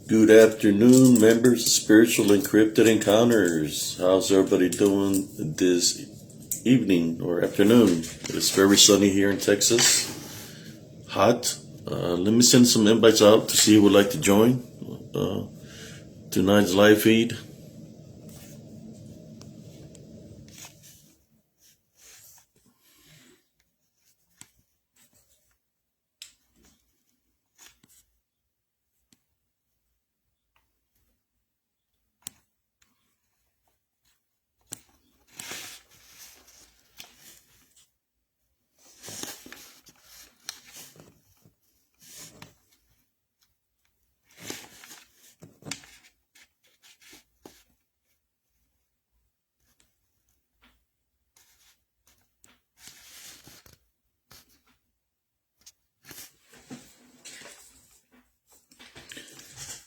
Good afternoon, members of Spiritual and Cryptid Encounters. How's everybody doing this evening or afternoon? It's very sunny here in Texas. Hot. Let me send some invites out to see who would like to join tonight's live feed.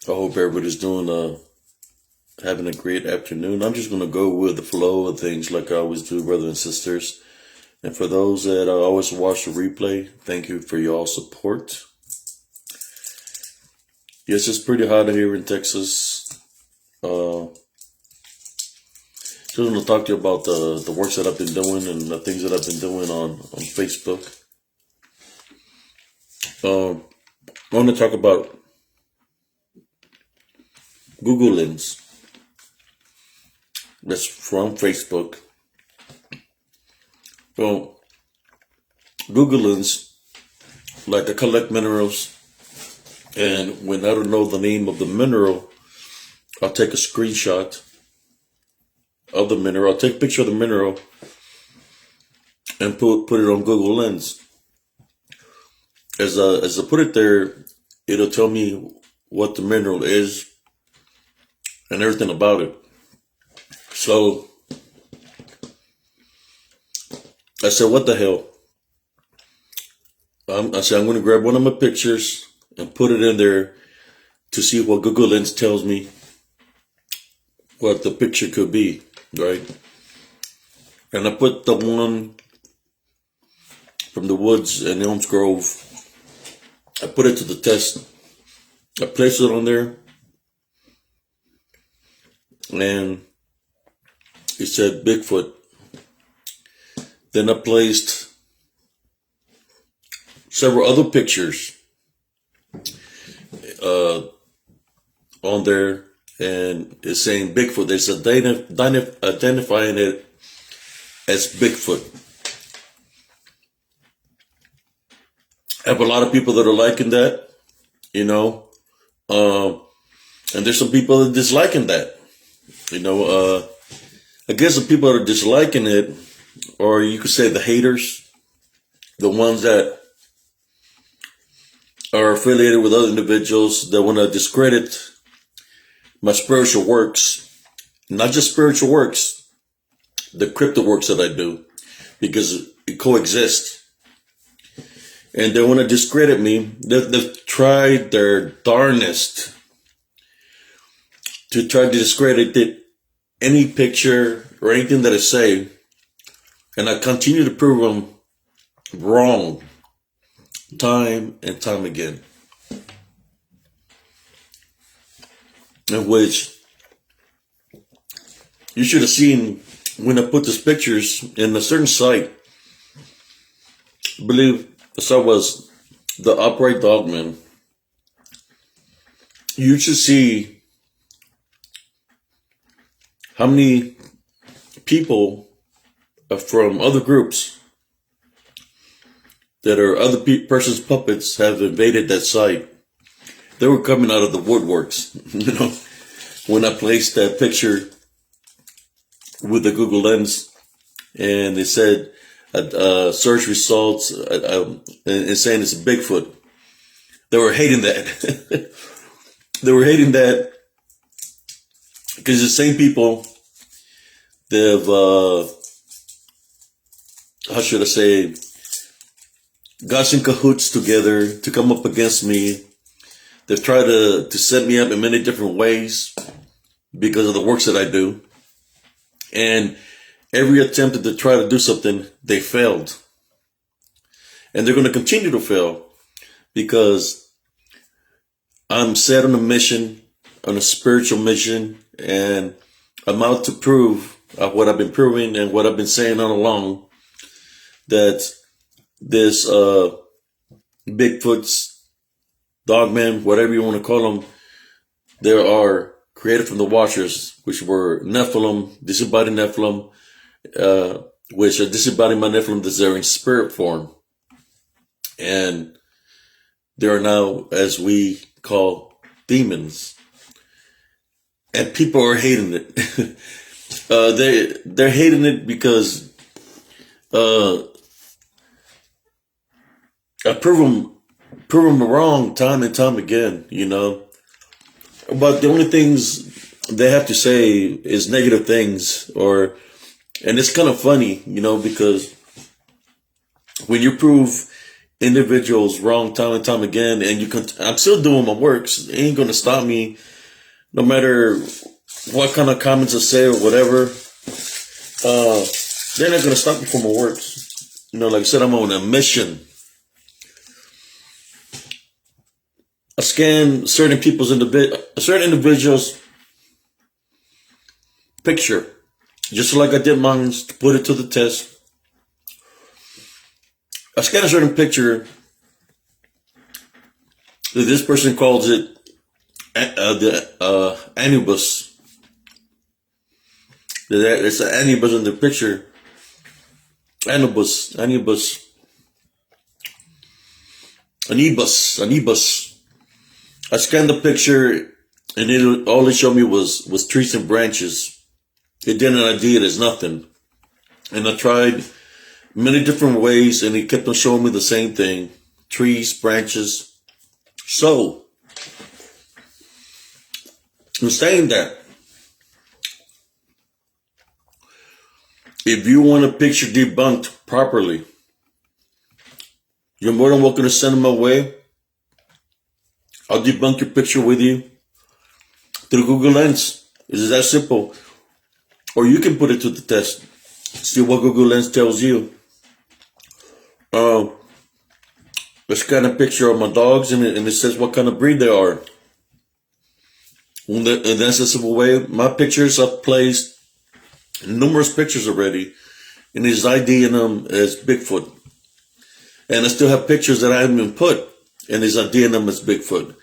I hope everybody's doing having a great afternoon. I'm just going to go with the flow of things like I always do, brothers and sisters. And for those that always watch the replay, thank you for your support. Yes, it's pretty hot here in Texas. Just want to talk to you about the works that I've been doing and the things that I've been doing on Facebook. I want to talk about Google Lens. That's from Facebook. Well, Google Lens, like I collect minerals, and when I don't know the name of the mineral, I'll take a screenshot of the mineral. I'll take a picture of the mineral and put it on Google Lens. As I put it there, it'll tell me what the mineral is and everything about it. So I said, what the hell? I said, I'm going to grab one of my pictures and put it in there to see what Google Lens tells me what the picture could be, right? And I put the one from the woods in Elms Grove. I put it to the test. I placed it on there. And it said Bigfoot. Then I placed several other pictures on there, and it's saying Bigfoot. It's identifying it as Bigfoot. I have a lot of people that are liking that, and there's some people that are disliking that. I guess the people that are disliking it, or you could say the haters, the ones that are affiliated with other individuals that want to discredit my spiritual works, not just spiritual works, the crypto works that I do, because it coexists. And they want to discredit me. They've tried their darnest to try to discredit any picture or anything that I say, and I continue to prove them wrong time and time again. In which you should have seen when I put these pictures in a certain site. I believe the site was the Upright Dogman. You should see how many people from other groups that are other person's puppets have invaded that site. They were coming out of the woodworks, when I placed that picture with the Google Lens, and they said search results and saying it's a Bigfoot. They were hating that. They were hating that because the same people, they've, how should I say, got in cahoots together to come up against me. They've tried to set me up in many different ways because of the works that I do. And every attempt to try to do something, they failed. And they're going to continue to fail because I'm set on a mission on a spiritual mission, and I'm out to prove what I've been proving and what I've been saying all along, that this Bigfoots, dogmen, whatever you want to call them, they are created from the Watchers, which were Nephilim, disembodied Nephilim, which are disembodied my Nephilim that they're in spirit form. And they are now, as we call, demons. And people are hating it. They're hating it because I prove them wrong time and time again, you know. But the only things they have to say is negative things, and it's kind of funny, you know, because when you prove individuals wrong time and time again, and I'm still doing my works, it ain't gonna stop me, no matter what kind of comments I say or whatever. They're not gonna stop me from my works. You know, like I said, I'm on a mission. I scan certain individuals' picture, just like I did mine, to put it to the test. I scan a certain picture. This person calls it the anubis. It's an anubis in the picture. Anubis. I scanned the picture, and all it showed me was trees and branches. It didn't ID it as nothing. And I tried many different ways, and it kept on showing me the same thing: trees, branches. So, I'm saying that if you want a picture debunked properly, you're more than welcome to send them my way. I'll debunk your picture with you through Google Lens. It's that simple. Or you can put it to the test. See what Google Lens tells you. Let's scan a picture of my dogs, and it says what kind of breed they are. And that's a simple way. My pictures, I've placed numerous pictures already, and it's IDing them as Bigfoot. And I still have pictures that I haven't even put, and it's IDing them as Bigfoot,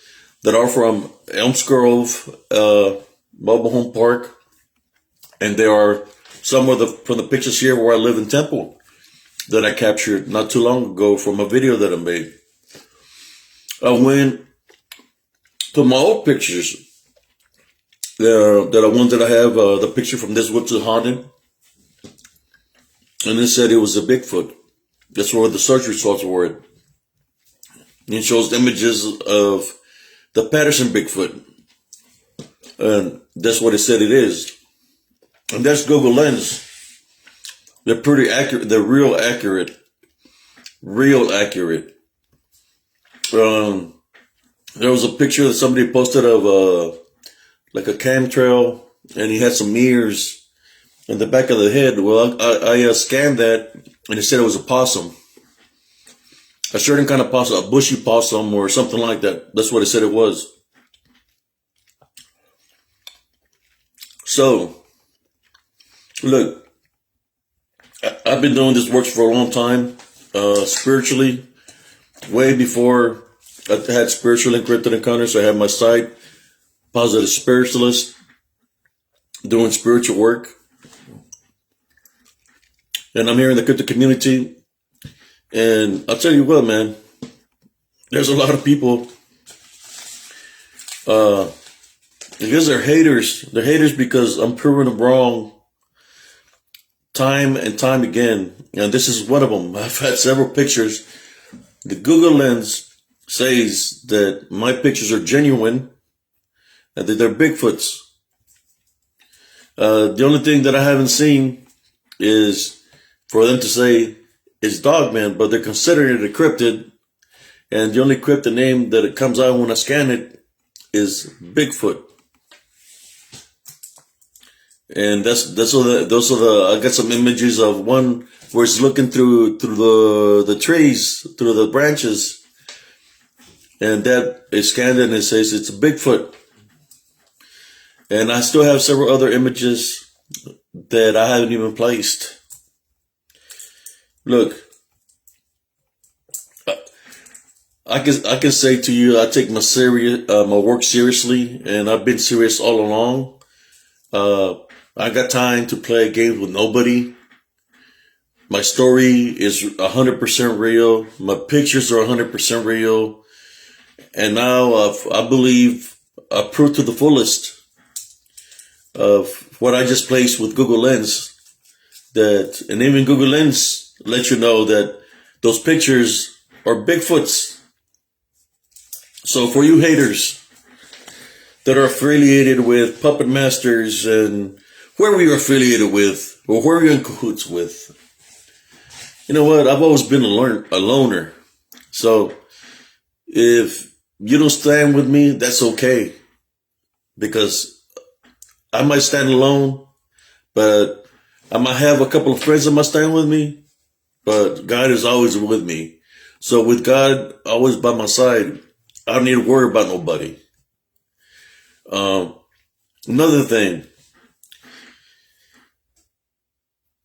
that are from Elms Grove Mobile Home Park, and there are some of from the pictures here where I live in Temple that I captured not too long ago from a video that I made. I went to my old pictures, that are ones that I have, the picture from This Woods is Haunted, and it said it was a Bigfoot. That's where the search results were. And it shows images of the Patterson Bigfoot, and that's what it said it is. And that's Google Lens. They're pretty accurate. They're real accurate. There was a picture that somebody posted of like a chemtrail, and he had some ears in the back of the head. Well, I scanned that, and it said it was a possum. A certain kind of possum, a bushy possum or something like that. That's what it said it was. So, look, I've been doing this work for a long time, spiritually, way before I had spiritual and cryptid encounters. I had my site, Positive Spiritualist, doing spiritual work. And I'm here in the cryptid community. And I'll tell you what, man, there's a lot of people, because they're haters. They're haters because I'm proving them wrong time and time again. And this is one of them. I've had several pictures. The Google Lens says that my pictures are genuine and that they're Bigfoots. The only thing that I haven't seen is for them to say it's Dogman, but they're considering it a cryptid. And the only cryptid name that it comes out when I scan it is Bigfoot. And those are the, I got some images of one where it's looking through the trees, through the branches. And that is scanned and it says it's a Bigfoot. And I still have several other images that I haven't even placed. Look, I can say to you, I take my work seriously, and I've been serious all along. I got time to play games with nobody. My story is 100% real. My pictures are 100% real. And now I believe I've proved to the fullest of what I just placed with Google Lens. And even Google Lens lets you know that those pictures are Bigfoots. So for you haters that are affiliated with Puppet Masters and whoever you're affiliated with or whoever you're in cahoots with, you know what? I've always been a loner. So if you don't stand with me, that's okay. Because I might stand alone, but I might have a couple of friends that might stand with me, but God is always with me. So with God always by my side, I don't need to worry about nobody. Another thing,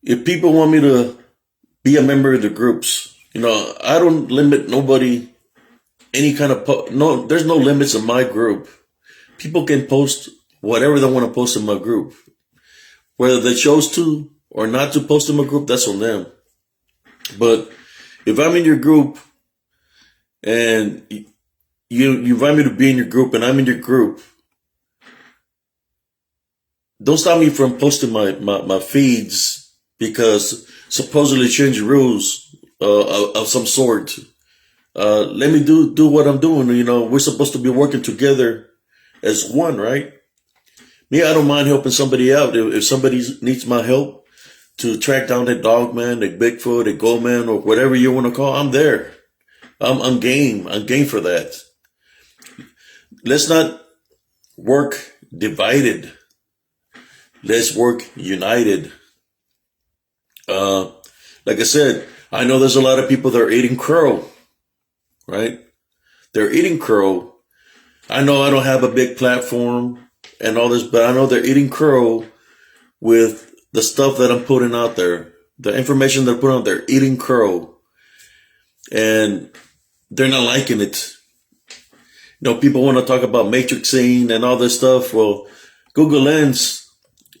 if people want me to be a member of the groups, I don't limit nobody any kind of, no, there's no limits in my group. People can post whatever they want to post in my group. Whether they chose to or not to post in my group, that's on them. But if I'm in your group and you invite me to be in your group and I'm in your group, don't stop me from posting my feeds because supposedly change rules of some sort. Let me do what I'm doing. We're supposed to be working together as one, right? Me, I don't mind helping somebody out. If somebody needs my help to track down that dog man, that Bigfoot, that gold man, or whatever you want to call, I'm there. I'm game. I'm game for that. Let's not work divided. Let's work united. Like I said, I know there's a lot of people that are eating crow, right? They're eating crow. I know I don't have a big platform and all this, but I know they're eating crow with the stuff that I'm putting out there. The information they're putting out there, eating crow. And they're not liking it. People want to talk about matrixing and all this stuff. Well, Google Lens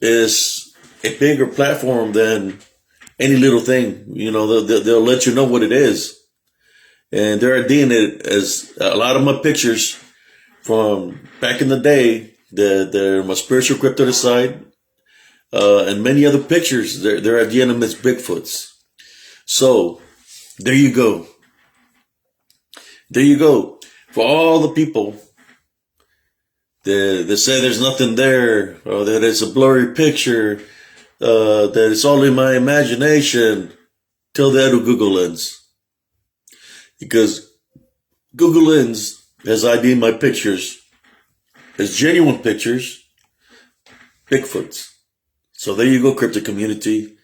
is a bigger platform than any little thing. They'll let you know what it is. And they're IDing it as a lot of my pictures from back in the day. They're my spiritual cryptid side. And many other pictures, they're IDing them as Bigfoots. So, there you go. There you go. For all the people that say there's nothing there, or that it's a blurry picture, that it's all in my imagination, tell that to Google Lens. Because Google Lens has ID'd my pictures as genuine pictures, Bigfoots. So there you go, cryptid community.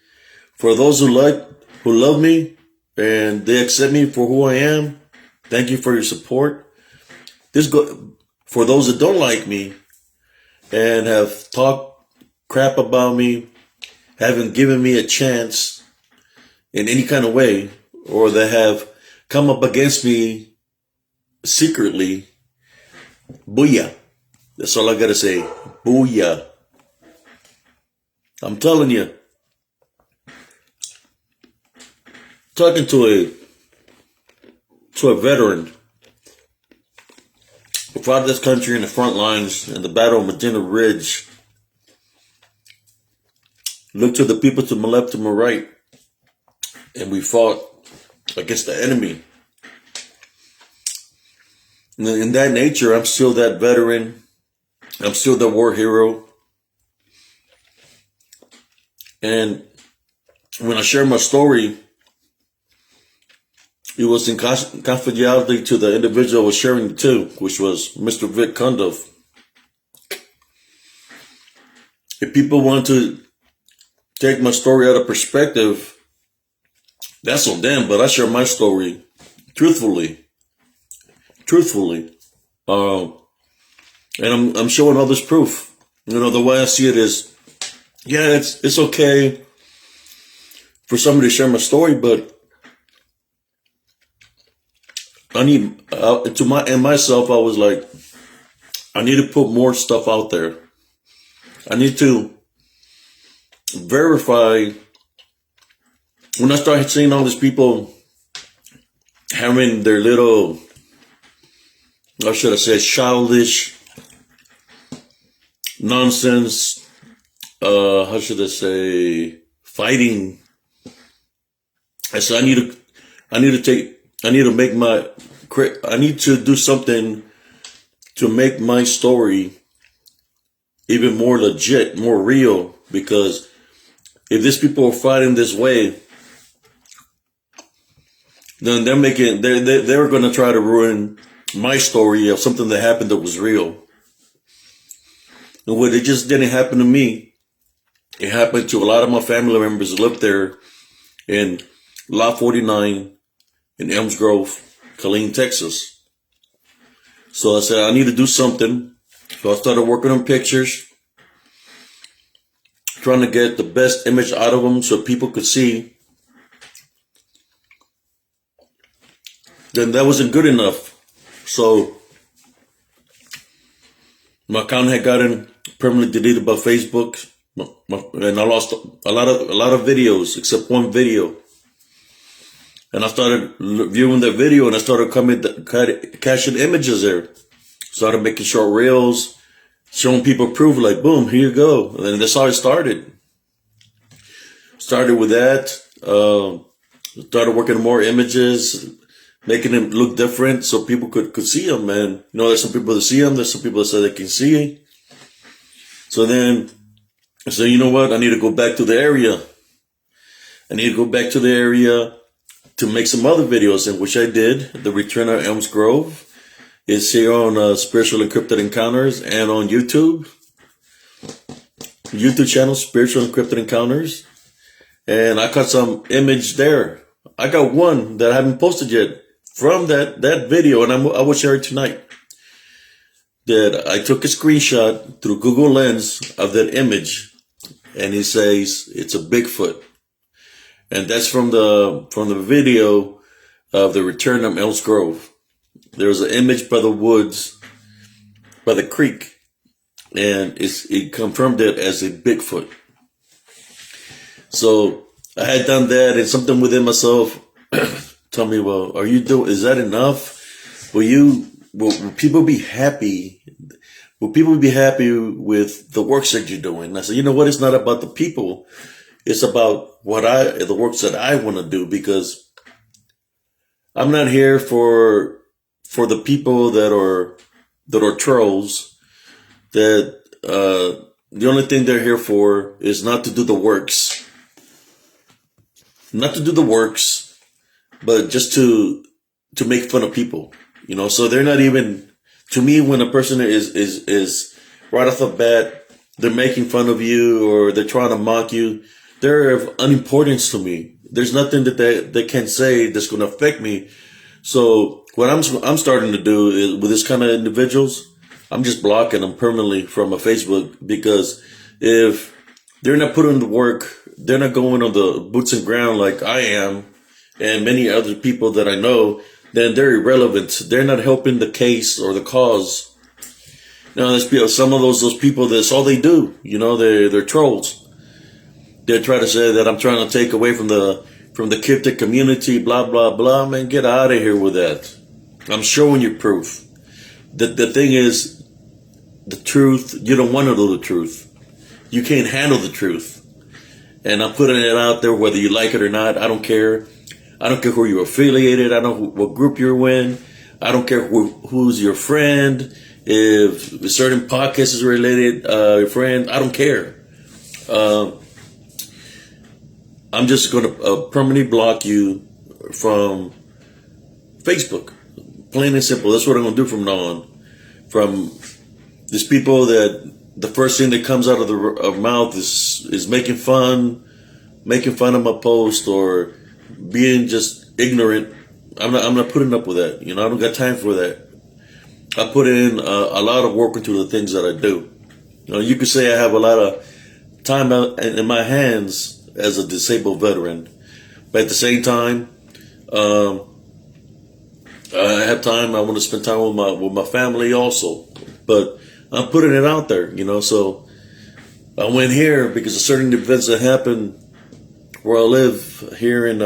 For those who love me and they accept me for who I am, thank you for your support. For those that don't like me and have talked crap about me, haven't given me a chance in any kind of way, or that have come up against me secretly, booyah. That's all I gotta say. Booyah. I'm telling you. Talking to a veteran who fought this country in the front lines in the Battle of Medina Ridge. Look to the people to my left, to my right, and we fought against the enemy. In that nature, I'm still that veteran. I'm still the war hero. And when I share my story, it was in confidentiality to the individual I was sharing it to, which was Mr. Vic Kundov. If people want to take my story out of perspective, that's on them, but I share my story truthfully. And I'm showing all this proof. The way I see it is, yeah, it's okay for somebody to share my story, but I need myself. I was like, I need to put more stuff out there. I need to verify. When I started seeing all these people having their little, how should I say, childish nonsense, how should I say, fighting. I said, I need to do something to make my story even more legit, more real, because if these people are fighting this way, then they're going to try to ruin my story of something that happened that was real. And what it just didn't happen to me, it happened to a lot of my family members that lived there in Lot 49 in Elms Grove, Killeen, Texas. So I said, I need to do something. So I started working on pictures, trying to get the best image out of them so people could see. Then that wasn't good enough. So my account had gotten permanently deleted by Facebook, and I lost a lot of videos except one video. And I started viewing that video, and I started caching images there. Started making short reels, showing people proof, like, boom, here you go. And then that's how it started. Started with that. Started working on more images, making them look different so people could see them. And, there's some people that see them. There's some people that say they can see. So then I said, you know what? I need to go back to the area. I need to go back to the area to make some other videos, in which I did. The Return of Elms Grove is here on Spiritual and Cryptid Encounters, and on YouTube channel, Spiritual and Cryptid Encounters. And I caught some image there. I got one that I haven't posted yet from that video, and I will share it tonight. That I took a screenshot through Google Lens of that image, and it says it's a Bigfoot. And that's from the video of the Return of Elms Grove. There was an image by the woods, by the creek, and it confirmed it as a Bigfoot. So I had done that, and something within myself tell me, well, is that enough? Will people be happy? Will people be happy with the works that you're doing? And I said, you know what? It's not about the people. It's about the works that I want to do, because I'm not here for the people that are trolls. That the only thing they're here for is not to do the works, but just to make fun of people. So they're not even, to me, when a person is right off the bat, they're making fun of you or they're trying to mock you. They're of unimportance to me. There's nothing that they can say that's going to affect me. So what I'm starting to do is, with this kind of individuals, I'm just blocking them permanently from a Facebook, because if they're not putting in the work, they're not going on the boots and ground like I am and many other people that I know, then they're irrelevant. They're not helping the case or the cause. Now, there's some of those people, that's all they do. They're trolls. They try to say that I'm trying to take away from the cryptid community, blah, blah, blah. Man, get out of here with that. I'm showing you proof. The thing is, the truth, you don't want to know the truth. You can't handle the truth. And I'm putting it out there whether you like it or not. I don't care. I don't care who you're affiliated. I don't know what group you're in. I don't care who's your friend. If a certain podcast is related, your friend, I don't care. I'm just going to permanently block you from Facebook. Plain and simple. That's what I'm going to do from now on. From these people that the first thing that comes out of their mouth is making fun of my post, or being just ignorant. I'm not putting up with that. I don't got time for that. I put in a lot of work into the things that I do. You could say I have a lot of time in my hands as a disabled veteran, but at the same time, I have time. I want to spend time with my family also, but I'm putting it out there, So I went here because of certain events that happened where I live here in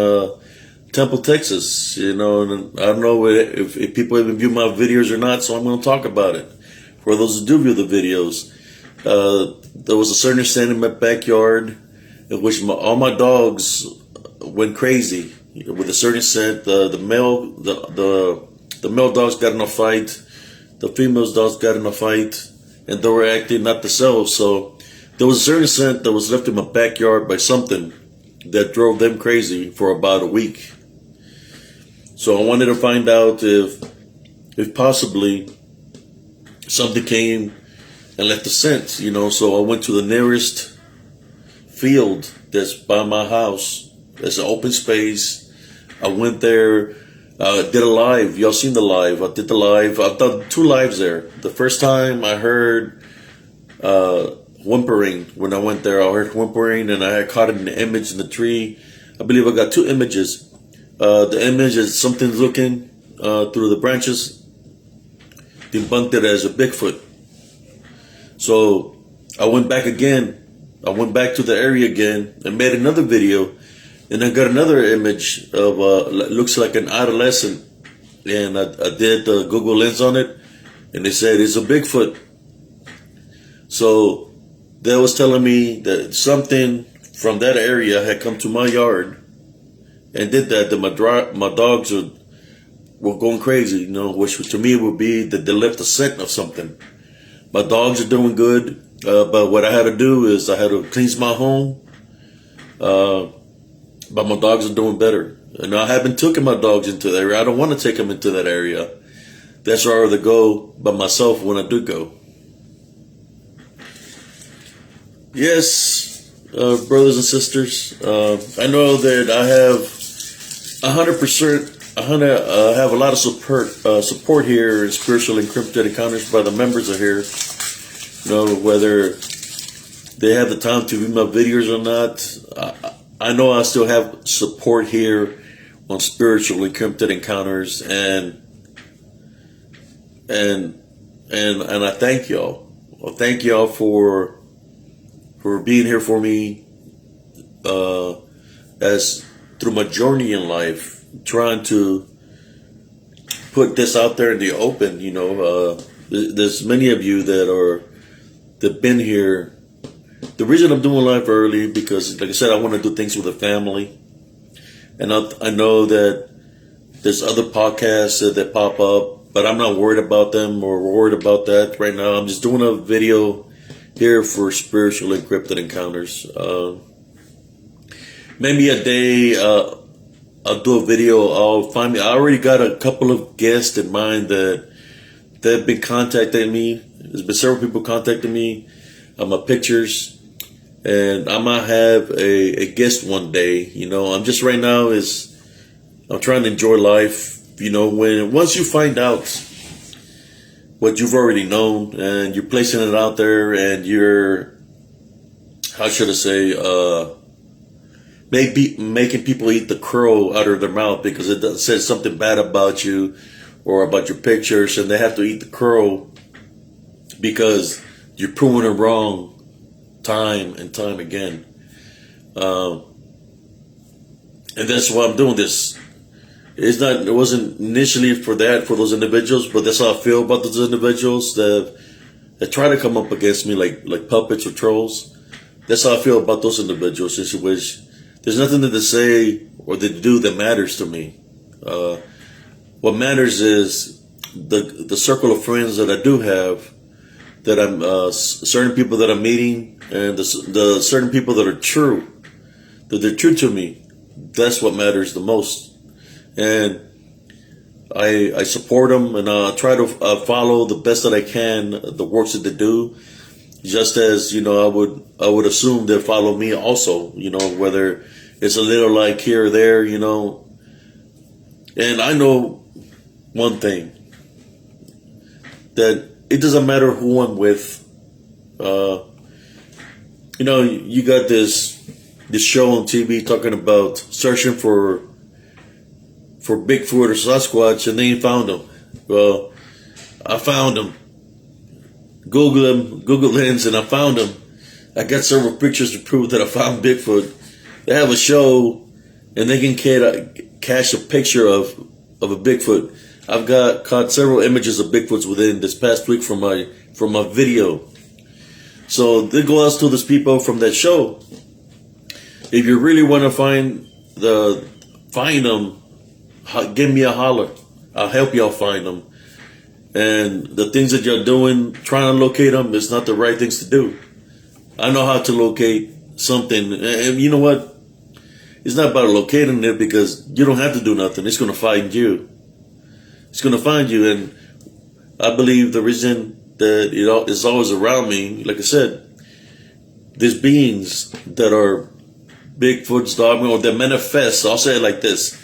Temple, Texas. And I don't know if people even view my videos or not, so I'm going to talk about it. For those who do view the videos, there was a certain incident in my backyard in which all my dogs went crazy with a certain scent. The male dogs got in a fight. The female dogs got in a fight, and they were acting not themselves. So there was a certain scent that was left in my backyard by something that drove them crazy for about a week. So I wanted to find out if possibly something came and left a scent, So I went to the nearest field that's by my house. There's an open space. I went there, did a live. Y'all seen the live. I did the live. I've done 2 lives there. The first time I heard whimpering. When I went there, I heard whimpering, and I had caught it in the image in the tree. I believe I got 2 images. The image is something looking through the branches. Debunked it as a Bigfoot. So I went back again. I went back to the area again and made another video. And I got another image of looks like an adolescent. And I did the Google Lens on it. And they said it's a Bigfoot. So that was telling me that something from that area had come to my yard and did that. That my dogs were going crazy, which to me would be that they left a scent of something. My dogs are doing good, but what I had to do is I had to cleanse my home. But my dogs are doing better. And I haven't taken my dogs into that area. I don't want to take them into that area. That's where I rather go by myself when I do go. Yes, brothers and sisters, I know that I have 100%, have a lot of support here in Spiritual and Cryptid Encounters by the members of here. Whether they have the time to view my videos or not, I know I still have support here on Spiritual and Cryptid Encounters, and I thank y'all. Well, thank y'all for being here for me as through my journey in life, trying to put this out there in the open. There's many of you that been here. The reason I'm doing live early because, like I said, I want to do things with the family, and I know that there's other podcasts that pop up, but I'm not worried about them or worried about that right now. I'm just doing a video here for Spiritual and Cryptid Encounters. Maybe a day I'll do a video. I already got a couple of guests in mind that have been contacting me. There's been several people contacting me on my pictures, and I might have a guest one day. I'm just right now I'm trying to enjoy life. Once you find out what you've already known and you're placing it out there and you're, how should I say, maybe making people eat the crow out of their mouth because it says something bad about you or about your pictures, and they have to eat the crow because you're proving it wrong time and time again. And that's why I'm doing this. It wasn't initially for those individuals, but that's how I feel about those individuals that try to come up against me like puppets or trolls. That's how I feel about those individuals. Just which there's nothing that they say or they do that matters to me. What matters is the circle of friends that I do have, that I'm certain people that I'm meeting, and the certain people that are true, that they're true to me. That's what matters the most. And I support them, and I try to follow the best that I can the works that they do. Just as I would assume they'll follow me also. Whether it's a little like here or there. And I know one thing, that it doesn't matter who I'm with. You got this show on TV talking about searching for Bigfoot or Sasquatch, and they ain't found them. Well, I found them. Google Lens, and I found them. I got several pictures to prove that I found Bigfoot. They have a show, and they can cache a picture of a Bigfoot. I've caught several images of Bigfoots within this past week from my video. So they go out to these people from that show. If you really want to find them, give me a holler. I'll help y'all find them. And the things that you're doing, trying to locate them, is not the right things to do. I know how to locate something. And you know what? It's not about locating it, because you don't have to do nothing. It's going to find you. It's going to find you. And I believe the reason that it is always around me, like I said, these beings that are Bigfoot's dogman, or that manifest, I'll say it like this,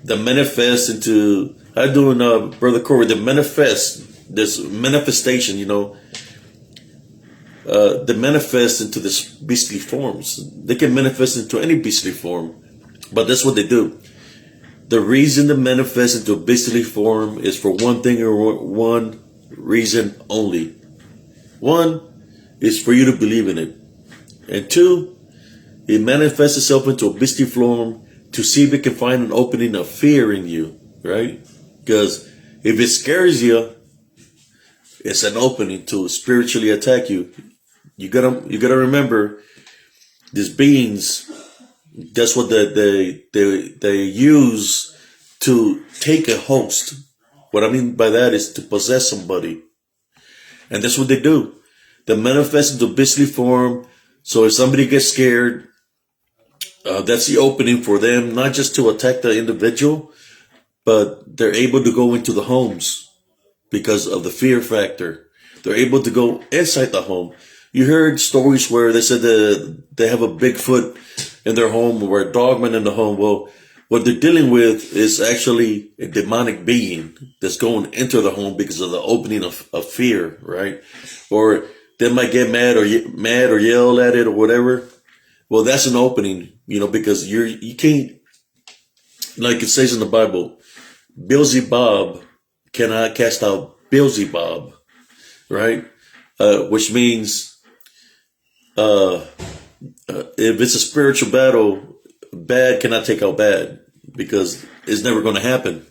that manifest into, how you doing, Brother Corey, that manifest, this manifestation, that manifest into this beastly forms. They can manifest into any beastly form, but that's what they do. The reason to manifest into a beastly form is for one thing or one reason only. One is for you to believe in it. And two, it manifests itself into a beastly form to see if it can find an opening of fear in you, right? Because if it scares you, it's an opening to spiritually attack you. You gotta remember, these beings, that's what they use to take a host. What I mean by that is to possess somebody. And that's what they do. They manifest into beastly form. So if somebody gets scared, that's the opening for them, not just to attack the individual, but they're able to go into the homes because of the fear factor. They're able to go inside the home. You heard stories where they said that they have a Bigfoot in their home, or a dogman in the home. Well, what they're dealing with is actually a demonic being that's going into the home because of the opening of fear, right? Or they might get mad or yell at it or whatever. Well, that's an opening, because you can't, like it says in the Bible, Beelzebub cannot cast out Beelzebub, right? Which means, if it's a spiritual battle, bad cannot take out bad, because it's never going to happen.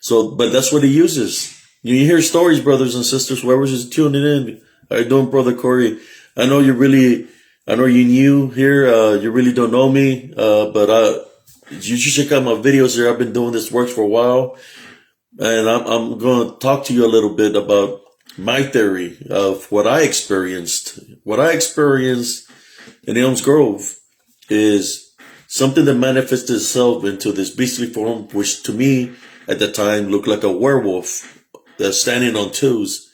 So, but that's what he uses. You hear stories, brothers and sisters, whoever's just tuning in. How you doing, Brother Corey? I know you're new here. You really don't know me, but you should check out my videos here. I've been doing this work for a while, and I'm going to talk to you a little bit about my theory of what I experienced. What I experienced in Elms Grove is something that manifested itself into this beastly form, which to me at the time looked like a werewolf that's standing on twos.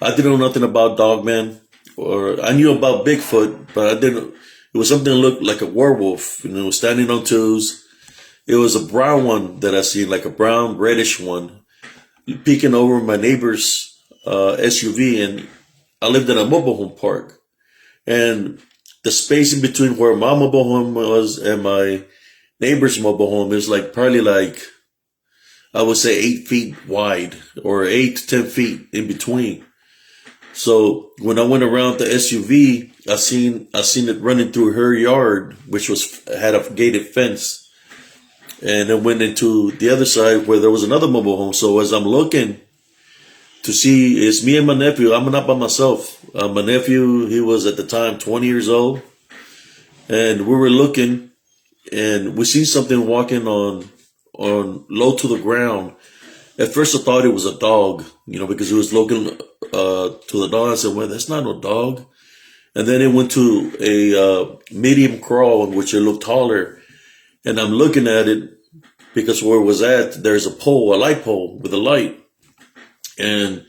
I didn't know nothing about Dogman, or I knew about Bigfoot, but I didn't. It was something that looked like a werewolf, standing on twos. It was a brown one that I seen, like a brown reddish one, peeking over my neighbor's SUV, and I lived in a mobile home park, and the space in between where my mobile home was and my neighbor's mobile home is probably I would say 8 feet wide, or 8 to 10 feet in between. So when I went around the SUV, I seen it running through her yard, which had a gated fence, and it went into the other side where there was another mobile home. So as I'm looking to see, it's me and my nephew. I'm not by myself. My nephew, he was at the time 20 years old, and we were looking, and we seen something walking on low to the ground. At first, I thought it was a dog, because it was looking to the dog. I said, "Well, that's not no dog." And then it went to a medium crawl, which it looked taller, and I'm looking at it because where it was at, there's a light pole with a light. And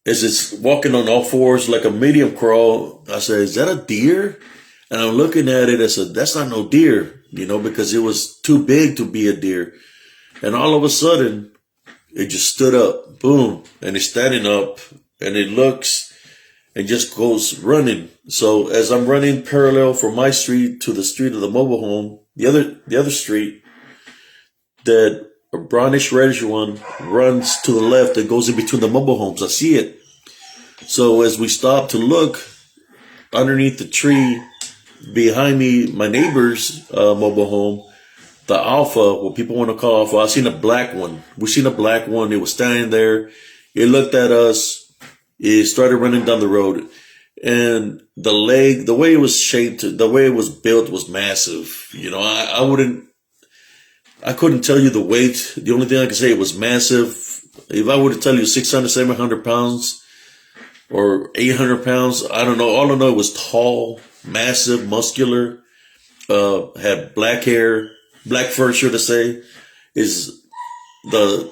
as it's walking on all fours like a medium crawl, I said, "Is that a deer?" And I'm looking at it, I said, "That's not no deer," because it was too big to be a deer. And all of a sudden, it just stood up, boom, and it's standing up, and it looks and just goes running. So as I'm running parallel from my street to the street of the mobile home, the other street, that brownish reddish one runs to the left and goes in between the mobile homes. I see it. So as we stop to look underneath the tree behind me, my neighbor's mobile home, the Alpha, what people want to call Alpha, I seen a black one. We seen a black one. It was standing there. It looked at us. It started running down the road. And the way it was shaped, the way it was built was massive. I couldn't tell you the weight. The only thing I can say, it was massive. If I were to tell you 600, 700 pounds or 800 pounds, I don't know. All I know, it was tall, massive, muscular, had black hair, black fur, should I say. The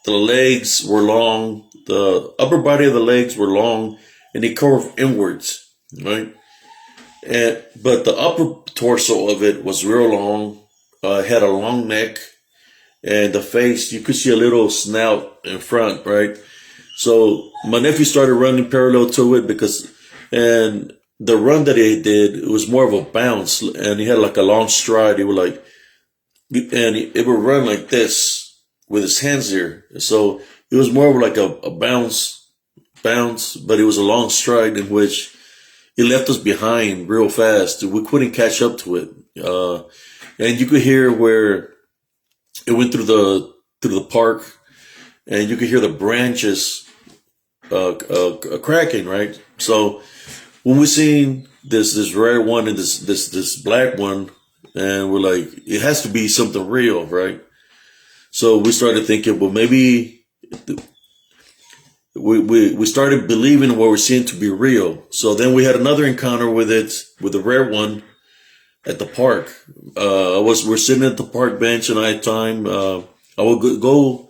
legs were long. The upper body of the legs were long, and they curved inwards, right? But the upper torso of it was real long. Had a long neck, and the face, you could see a little snout in front, right? So my nephew started running parallel to it and the run that he did, it was more of a bounce, and he had like a long stride. He would it would run like this with his hands here. So it was more of like a bounce, but it was a long stride in which it left us behind real fast. We couldn't catch up to it. And you could hear where it went through the park, and you could hear the branches cracking, right? So when we seen this red one and this black one, and we're like, it has to be something real, right? So we started thinking, well, maybe we started believing what we're seeing to be real. So then we had another encounter with the red one at the park. We're sitting at the park bench at nighttime. I would go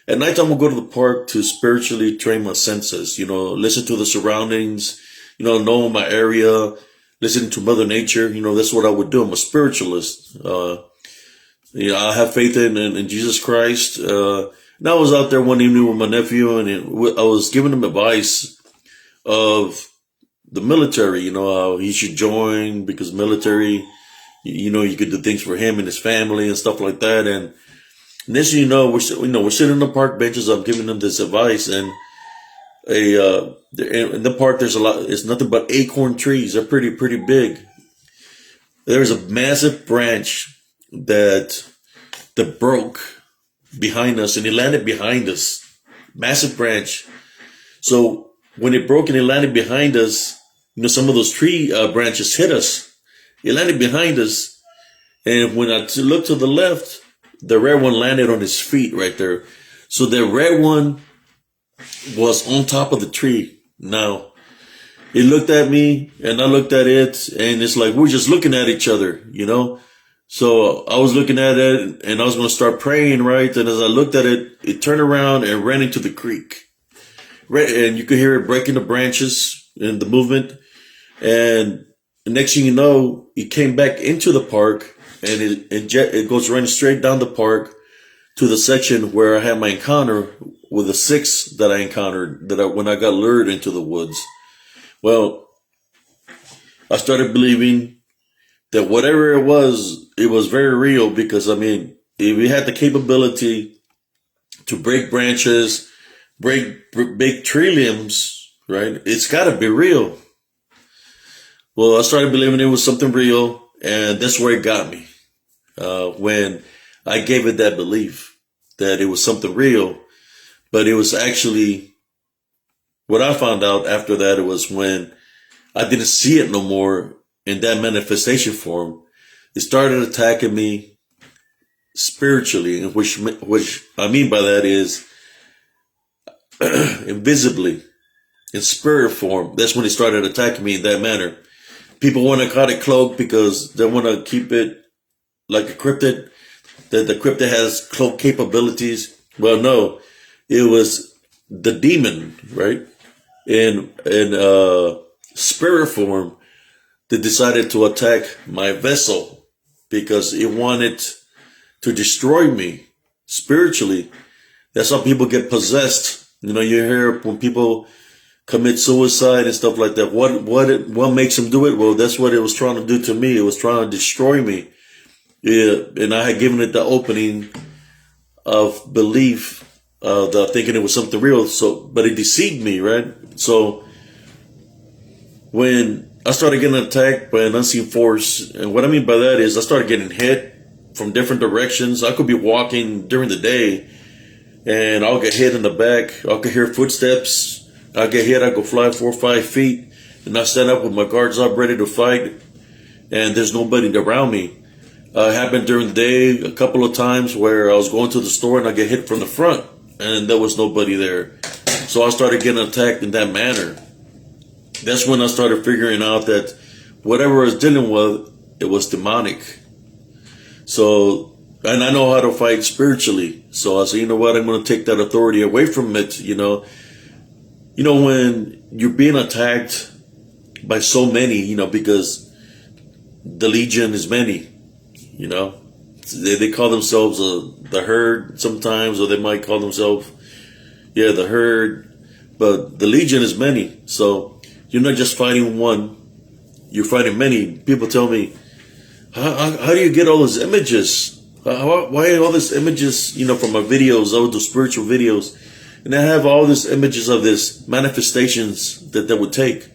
at nighttime. We'll go to the park to spiritually train my senses. Listen to the surroundings. Know my area. Listen to Mother Nature. That's what I would do. I'm a spiritualist. I have faith in Jesus Christ. And I was out there one evening with my nephew, and I was giving him advice of the military. How he should join, because military, you could do things for him and his family and stuff like that. And next thing we're sitting on the park benches. I'm giving them this advice, and in the park there's it's nothing but acorn trees. They're pretty big. There's a massive branch that broke behind us, and it landed behind us. Massive branch. So when it broke and it landed behind us, some of those tree branches hit us. It landed behind us, and when I looked to the left, the red one landed on his feet right there. So the red one was on top of the tree. Now, it looked at me, and I looked at it, and it's like we're just looking at each other, So I was looking at it, and I was going to start praying, right? And as I looked at it, it turned around and ran into the creek. And you could hear it breaking the branches and the movement. And the next thing you know, it came back into the park, and it goes running straight down the park to the section where I had my encounter with the 6 that I encountered when I got lured into the woods. Well, I started believing that whatever it was very real, because if it had the capability to break branches, break big tree limbs, right? It's got to be real. Well, I started believing it was something real, and that's where it got me. When I gave it that belief that it was something real, but it was actually, what I found out after that, it was when I didn't see it no more in that manifestation form. It started attacking me spiritually, which I mean by that is invisibly, in spirit form. That's when it started attacking me in that manner. People want to call it cloak because they want to keep it like a cryptid, that the cryptid has cloak capabilities. Well, no, it was the demon, right? In spirit form, that decided to attack my vessel because it wanted to destroy me spiritually. That's how people get possessed. You hear when people commit suicide and stuff like that. What makes them do it? Well, that's what it was trying to do to me. It was trying to destroy me. Yeah, and I had given it the opening of belief, the thinking it was something real. So, but it deceived me, right? So when I started getting attacked by an unseen force, and what I mean by that is I started getting hit from different directions. I could be walking during the day, and I'll get hit in the back. I could hear footsteps. I'll get hit. I go fly 4 or 5 feet, and I stand up with my guards up, ready to fight, and there's nobody around me. It happened during the day a couple of times where I was going to the store and I get hit from the front, and there was nobody there. So I started getting attacked in that manner. That's when I started figuring out that whatever I was dealing with, it was demonic. So, and I know how to fight spiritually. So I said, you know what, I'm going to take that authority away from it. You know, when you're being attacked by so many, because the legion is many, they call themselves the herd sometimes, or they might call themselves, the herd, but the legion is many. So you're not just fighting one, you're fighting many. People tell me, how do you get all those images? Why all these images, from my videos, all the spiritual videos, and I have all these images of this manifestations that would take.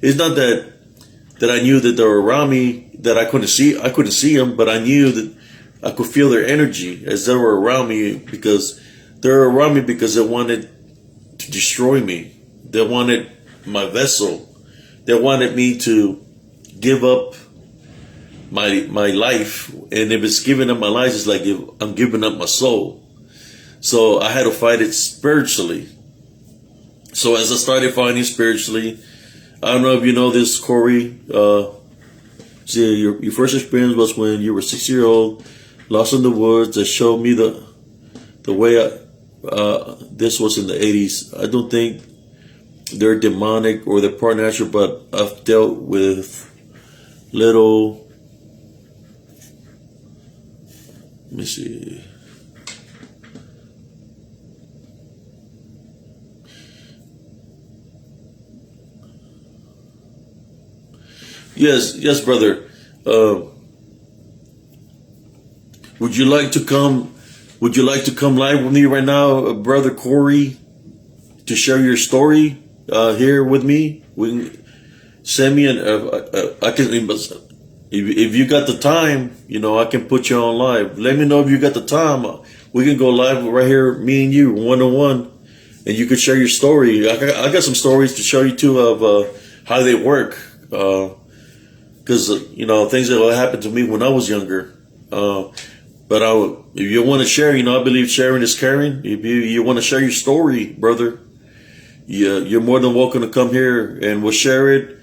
It's not that I knew that they were around me, that I couldn't see them, but I knew that I could feel their energy as they were around me, because they were around me because they wanted to destroy me. They wanted my vessel. They wanted me to give up my life, and if it's giving up my life, it's like if I'm giving up my soul. So I had to fight it spiritually. So as I started fighting spiritually, I don't know if you know this, Corey. Your first experience was when you were 6-year-old, lost in the woods. That showed me the way. This was in the 80s. I don't think they're demonic or they're part natural, but I've dealt with little. Let me see. Yes, brother. Would you like to come? Would you like to come live with me right now, brother Corey, to share your story here with me? We can send me I can. If you got the time, I can put you on live. Let me know if you got the time. We can go live right here, me and you, 1-on-1, and you could share your story. I got some stories to show you too of how they work. Because things that happened to me when I was younger. But if you want to share, I believe sharing is caring. If you want to share your story, brother, you're more than welcome to come here and we'll share it.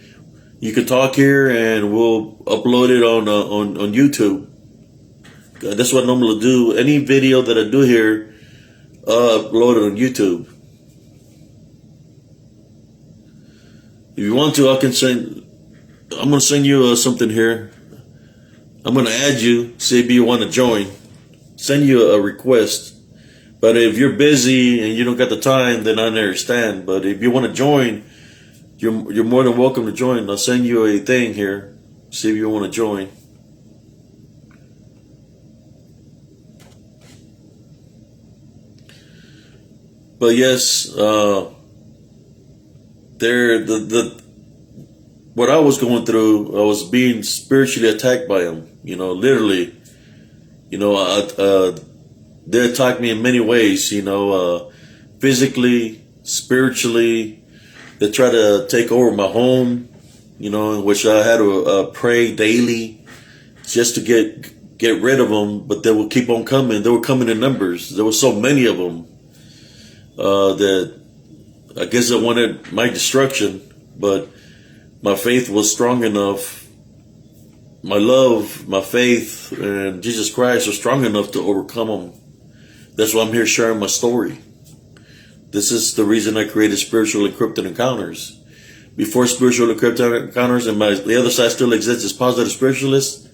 You can talk here and we'll upload it on YouTube. That's what I normally do. Any video that I do here, upload it on YouTube. If you want to, I'm going to send you something here. I'm going to add you, see if you want to join. Send you a request. But if you're busy and you don't got the time, then I understand. But if you want to join, you're more than welcome to join. I'll send you a thing here. See if you want to join. But yes, what I was going through, I was being spiritually attacked by them. Literally. They attacked me in many ways. Physically, spiritually. They try to take over my home. In which I had to pray daily just to get rid of them. But they would keep on coming. They were coming in numbers. There were so many of them that I guess they wanted my destruction. But my faith was strong enough. My love, my faith, and Jesus Christ are strong enough to overcome them. That's why I'm here sharing my story. This is the reason I created Spiritual Encrypted Encounters. Before Spiritual Encrypted Encounters, and the other side still exists as Positive Spiritualist.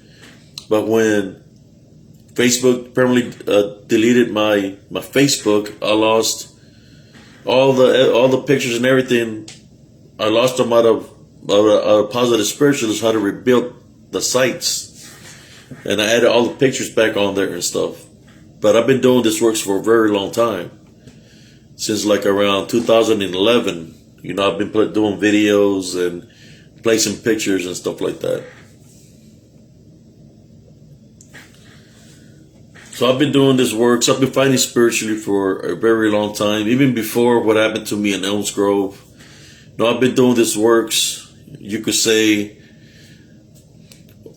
But when Facebook permanently deleted my Facebook, I lost all the pictures and everything I lost them out of a positive spiritualist how to rebuild the sites, and I added all the pictures back on there and stuff. But I've been doing this works for a very long time, since like around 2011. You know, I've been doing videos and placing pictures and stuff like that. So I've been doing this work. So I've been fighting spiritually for a very long time, even before what happened to me in Elms Grove. No, I've been doing this works, you could say,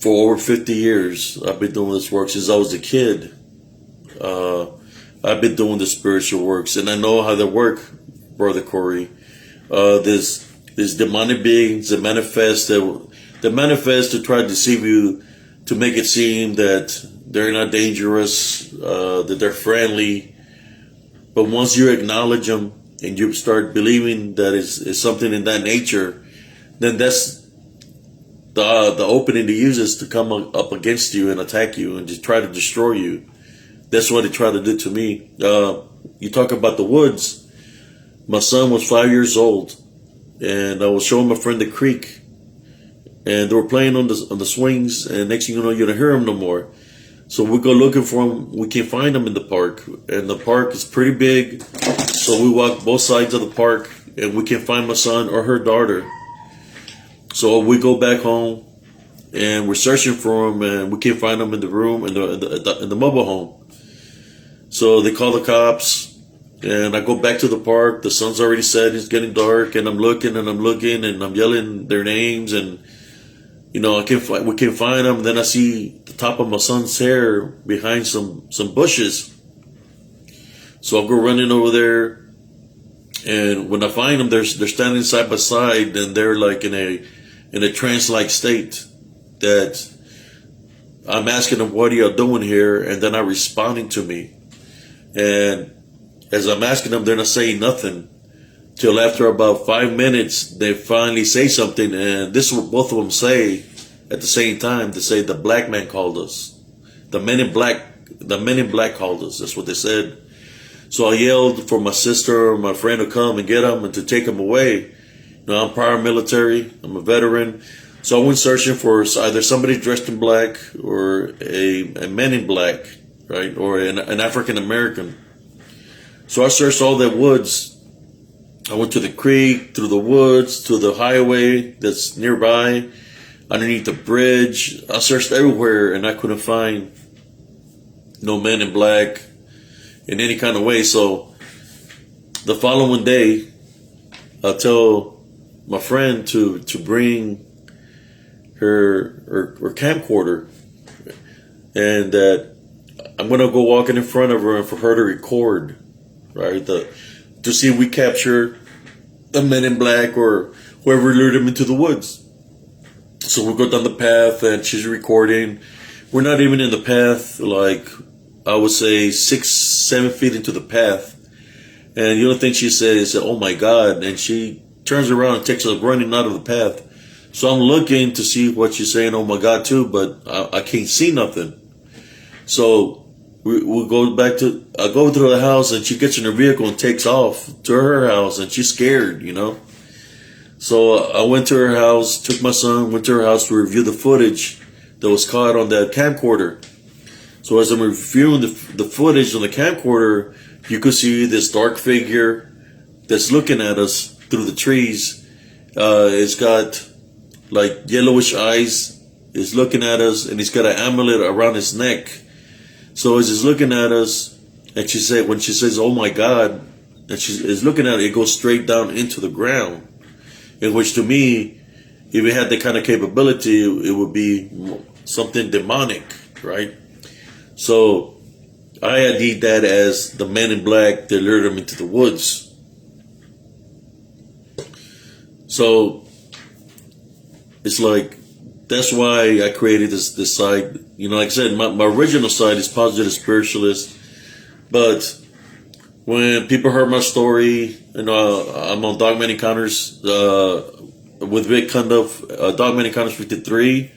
for over 50 years. I've been doing this work since I was a kid. I've been doing the spiritual works, and I know how they work, Brother Corey. There's demonic beings that manifest to try to deceive you, to make it seem that they're not dangerous, that they're friendly. But once you acknowledge them and you start believing that it's something in that nature, then that's the opening to use is to come up against you and attack you and just try to destroy you. That's what they try to do to me. You talk about the woods. My son was 5 years old, and I was showing my friend the creek, and they were playing on the swings, and next thing you know, you don't hear them no more. So we go looking for them. We can't find them in the park, and the park is pretty big. So we walk both sides of the park, and we can't find my son or her daughter. So we go back home, and we're searching for them, and we can't find them in the room in the mobile home. So they call the cops, and I go back to the park. The sun's already set. It's getting dark, and I'm looking, and I'm yelling their names, and you know, we can't find them. Then I see the top of my son's hair behind some bushes. So I'll go running over there, and when I find them, they're standing side by side, and they're like in a trance-like state. That I'm asking them, "What are y'all doing here?" And they're not responding to me. And as I'm asking them, they're not saying nothing. Till after about 5 minutes, they finally say something, and this is what both of them say at the same time. They say the black man called us. The men in black called us. That's what they said. So I yelled for my sister or my friend to come and get them and to take them away. You know, I'm paramilitary. I'm a veteran. So I went searching for either somebody dressed in black or a man in black, right? Or an African American. So I searched all that woods. I went to the creek, through the woods, to the highway that's nearby, underneath the bridge. I searched everywhere, and I couldn't find no men in black in any kind of way. So the following day, I tell my friend to bring her camcorder, and that I'm gonna go walking in front of her and for her to record, right? To see if we capture the men in black or whoever lured them into the woods. So we go down the path, and she's recording. We're not even in the path, like I would say 6-7 feet into the path. And the only thing she said is, "Oh my God." And she turns around and takes us running out of the path. So I'm looking to see what she's saying, "Oh my God," too, but I can't see nothing. So we go back I go to the house, and she gets in her vehicle and takes off to her house, and she's scared, you know. So I went to her house, took my son, went to her house to review the footage that was caught on that camcorder. So as I'm reviewing the footage on the camcorder, you could see this dark figure that's looking at us through the trees. It's got like yellowish eyes. It's looking at us, and he's got an amulet around his neck. So as he's looking at us, and when she says, "Oh my God," and she is looking at it goes straight down into the ground. In which, to me, if it had that kind of capability, it would be something demonic, right? So I ID that as the men in black that lured them into the woods. So it's like, that's why I created this site. You know, like I said, my original site is Positive Spiritualist. But when people heard my story, you know, I'm on Dogman Encounters with Vic Cundiff, Dogman Encounters 53.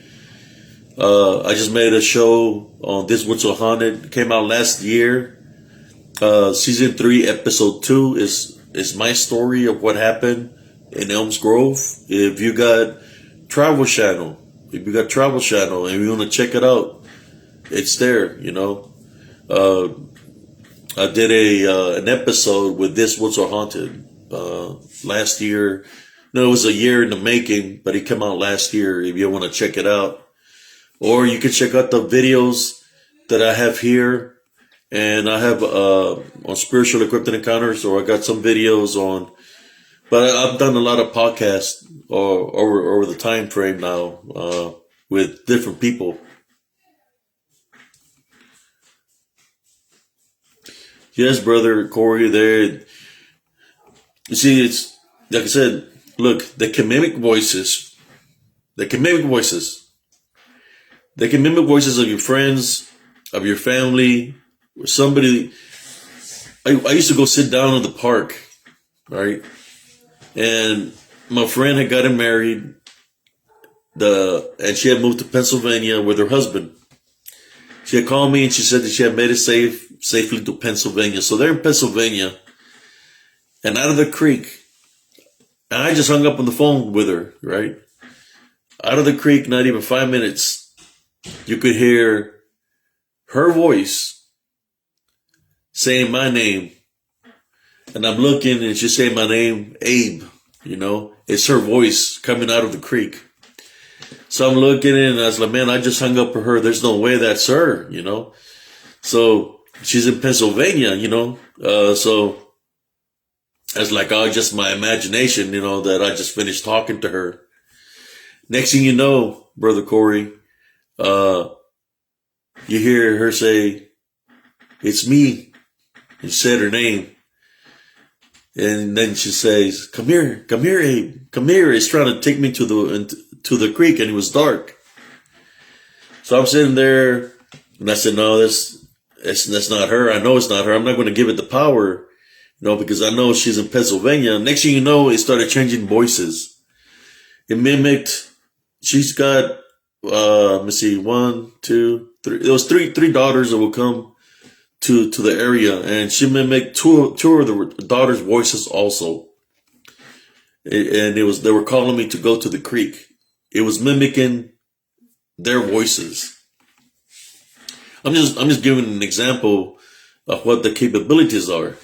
I just made a show on This What's So Haunted. It came out last year. Season 3, episode 2 is my story of what happened in Elms Grove. If you got Travel Channel, and you want to check it out, it's there. I did an episode with This Woods Are Haunted last year. No, it was a year in the making, but it came out last year. If you want to check it out, or you can check out the videos that I have here, and I have on Spiritual Cryptid Encounters, or I got some videos on. But I've done a lot of podcasts over the time frame now with different people. Yes, brother Corey, there. You see, it's like I said. Look, they can mimic voices. They can mimic voices. They can mimic voices of your friends, of your family, or somebody. I used to go sit down in the park, right? And my friend had gotten married, and she had moved to Pennsylvania with her husband. She had called me and she said that she had made it safely to Pennsylvania. So they're in Pennsylvania, and out of the creek, and I just hung up on the phone with her, right? Out of the creek, not even 5 minutes, you could hear her voice saying my name. And I'm looking and she's saying my name, Abe, It's her voice coming out of the creek. So I'm looking and I was like, man, I just hung up for her. There's no way that's her, So she's in Pennsylvania, so it's like, just my imagination, that I just finished talking to her. Next thing you know, Brother Corey, you hear her say, it's me. And she said her name. And then she says, come here, Abe, come here. It's trying to take me to the creek, and it was dark. So I'm sitting there, and I said, no, that's not her. I know it's not her. I'm not going to give it the power, because I know she's in Pennsylvania. Next thing you know, it started changing voices. It mimicked, she's got, let me see, 1, 2, 3. There was three daughters that would come to the area, and she mimicked two of the daughters' voices also. And they were calling me to go to the creek. It was mimicking their voices. I'm just giving an example of what the capabilities are.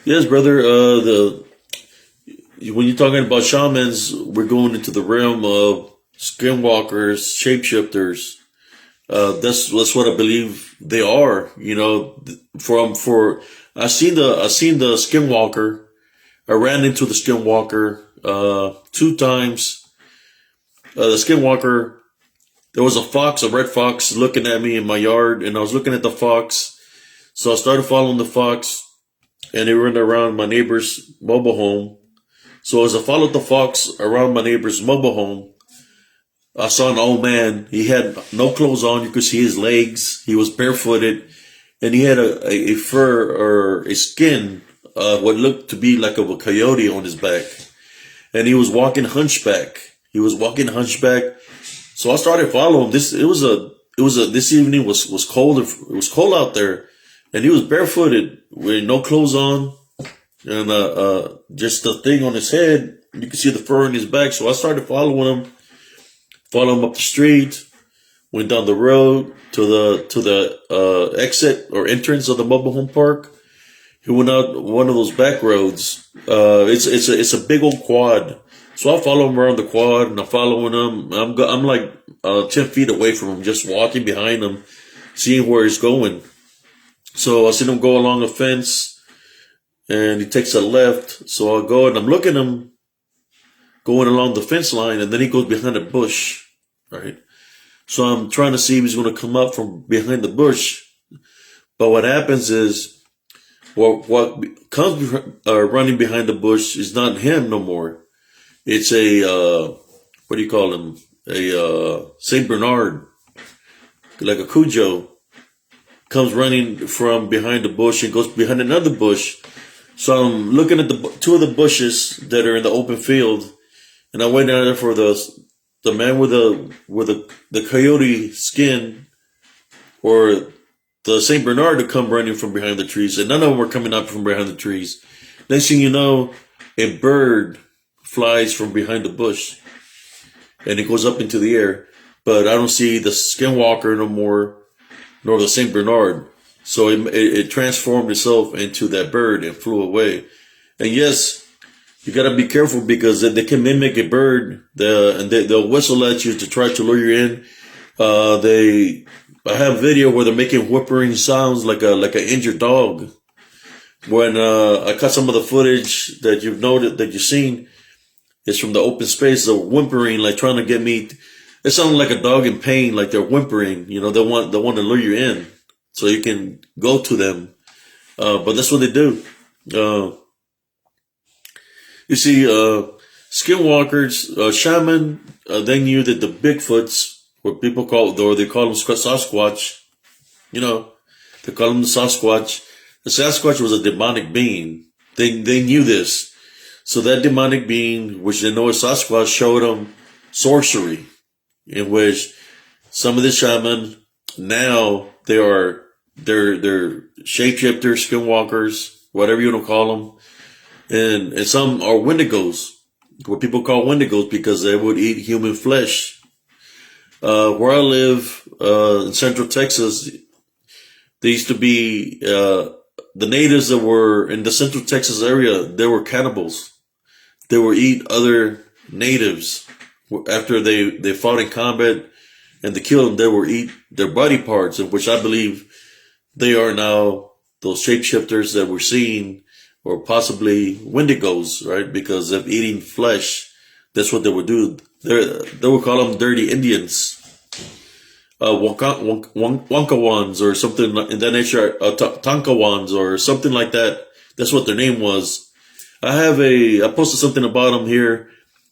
Yes, brother. When you're talking about shamans, we're going into the realm of skinwalkers, shapeshifters. That's what I believe they are. I seen the skinwalker. I ran into the skinwalker 2 times. The skinwalker, there was a red fox, looking at me in my yard, and I was looking at the fox. So I started following the fox, and it ran around my neighbor's mobile home. So as I followed the fox around my neighbor's mobile home, I saw an old man. He had no clothes on. You could see his legs. He was barefooted, and he had a fur or a skin, what looked to be like of a coyote on his back. And he was walking hunchback. So I started following him. This evening was cold. It was cold out there, and he was barefooted with no clothes on, and just the thing on his head. You could see the fur on his back. So I started following him up the street, went down the road to the exit or entrance of the mobile home park. He went out one of those back roads. It's a big old quad. So I follow him around the quad, and I'm following him. I'm like 10 feet away from him, just walking behind him, seeing where he's going. So I see him go along a fence, and he takes a left. So I go and I'm looking at him going along the fence line, and then he goes behind a bush, right? So I'm trying to see if he's going to come up from behind the bush. But what happens is, what comes running behind the bush is not him no more. It's what do you call him? A Saint Bernard, like a Cujo, comes running from behind the bush and goes behind another bush. So I'm looking at 2 of the bushes that are in the open field, and I went down there for the man with the coyote skin or the Saint Bernard to come running from behind the trees, and none of them were coming out from behind the trees. Next thing you know, a bird flies from behind the bush and it goes up into the air. But I don't see the skinwalker no more, nor the Saint Bernard. So it transformed itself into that bird and flew away. And yes, you got to be careful because they can mimic a bird, and they'll whistle at you to try to lure you in. I have video where they're making whimpering sounds like an injured dog. When I cut some of the footage that you've noted, that you've seen, it's from the open space. They're whimpering, like trying to get me. It sounds like a dog in pain, like they're whimpering. You know, they want to lure you in so you can go to them. But that's what they do. You see, skinwalkers, shaman, they knew that the Bigfoots, what people call, or they call them Sasquatch, you know, they call them the Sasquatch. The Sasquatch was a demonic being. They knew this. So that demonic being, which they know is Sasquatch, showed them sorcery, in which some of the shaman, now they're shapeshifters, skinwalkers, whatever you want to call them. And some are wendigos, what people call wendigos, because they would eat human flesh. Where I live, in Central Texas, there used to be, the natives that were in the Central Texas area, they were cannibals. They would eat other natives after they fought in combat and they killed them. They would eat their body parts, in which I believe they are now those shapeshifters that we're seeing, or possibly wendigos, right? Because of eating flesh, that's what they would do. They would call them dirty Indians, Wonkawans or something in that nature, Tonkawans or something like that. That's what their name was. I posted something about them here.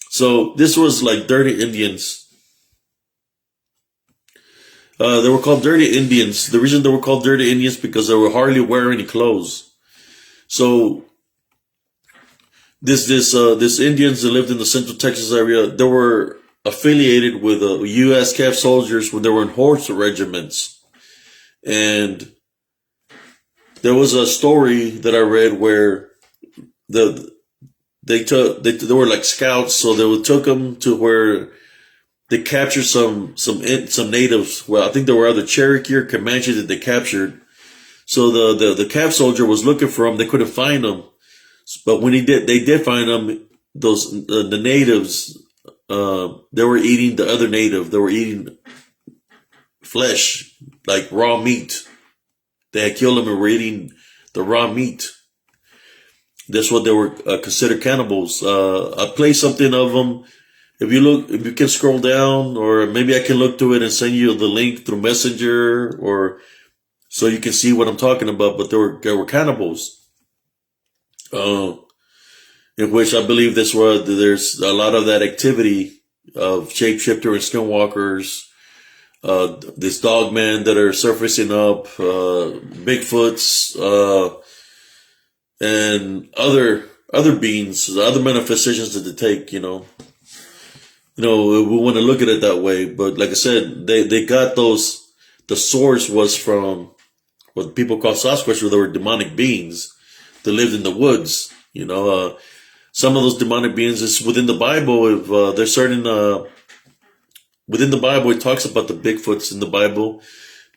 So this was like dirty Indians. They were called dirty Indians. The reason they were called dirty Indians because they were hardly wearing any clothes. So this Indians that lived in the Central Texas area, they were affiliated with U.S. CAF soldiers when they were in horse regiments. And there was a story that I read where they were like scouts, so they took them to where they captured some natives. Well, I think there were either Cherokee or Comanche that they captured. So the CAF soldier was looking for them. They couldn't find them, but when they did find them. The natives, they were eating the other native. They were eating flesh, like raw meat. They had killed them and were eating the raw meat. That's what they were considered cannibals. I played something of them. If you can scroll down, or maybe I can look through it and send you the link through Messenger, or so you can see what I'm talking about. But they were cannibals, in which I believe there's a lot of that activity of shapeshifter and skinwalkers, this dogmen that are surfacing up, Bigfoots, and other beings, other manifestations that they take, we want to look at it that way. But like I said, they got the source was from what people call Sasquatch, where they were demonic beings that lived in the woods. Some of those demonic beings is within the Bible. If there's certain, within the Bible, it talks about the Bigfoots in the Bible,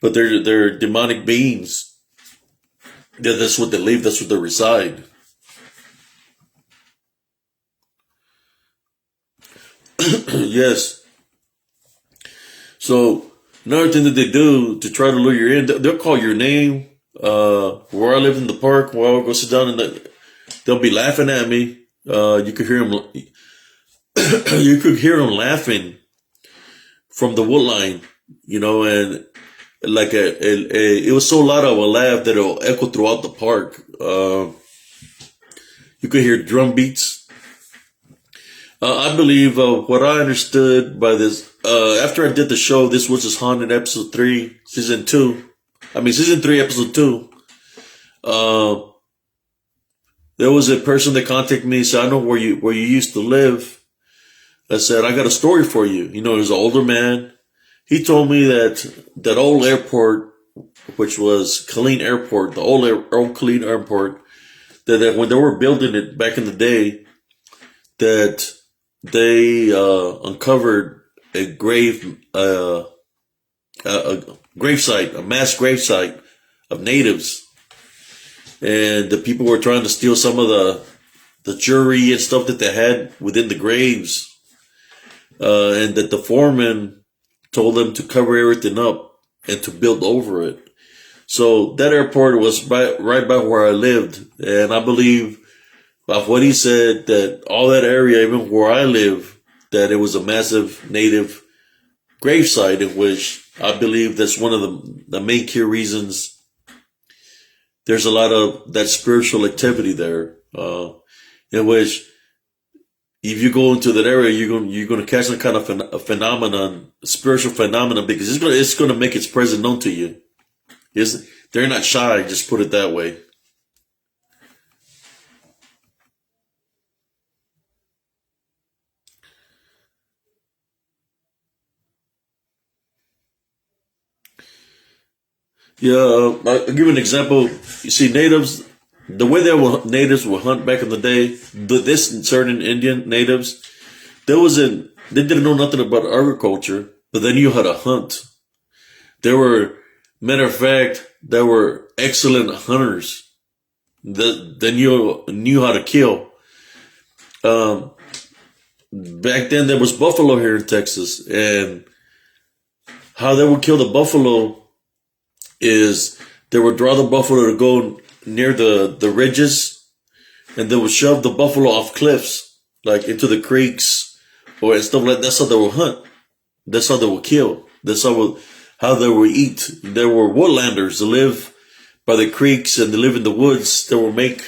but they're demonic beings. That's what they live. That's what they reside. Yes. So another thing that they do to try to lure you in, they'll call your name. Where I live in the park, where I'll go sit down, and they'll be laughing at me. You could hear them. You could hear them laughing from the wood line, and like it was so loud of a laugh that it'll echo throughout the park. You could hear drum beats. I believe what I understood by this, after I did the show, this was just Haunted episode 3, season 3, episode 2. There was a person that contacted me and said, I know where you used to live. I said, I got a story for you. You know, there's an older man. He told me that old airport, which was Killeen Airport, the old Killeen Airport, that when they were building it back in the day, that they uncovered a gravesite, a mass gravesite of natives, and the people were trying to steal some of the jewelry and stuff that they had within the graves, and that the foreman told them to cover everything up and to build over it. So that airport was right by where I lived, and I believe, by what he said, that all that area, even where I live, that it was a massive native gravesite, in which I believe that's one of the main key reasons there's a lot of that spiritual activity there, in which if you go into that area, you're going to catch some kind of a phenomenon, a spiritual phenomenon, because it's going to make its presence known to you. They're not shy, just put it that way. Yeah, I'll give you an example. You see, the way natives would hunt back in the day, this certain Indian natives, they didn't know nothing about agriculture, but they knew how to hunt. Matter of fact, they were excellent hunters. They knew how to kill. Back then there was buffalo here in Texas, and how they would kill the buffalo is they would draw the buffalo to go near the ridges, and they would shove the buffalo off cliffs, like into the creeks or stuff like that. That's how they would hunt. That's how they would kill. That's how they would eat. They were woodlanders. They live by the creeks and they live in the woods. They will make,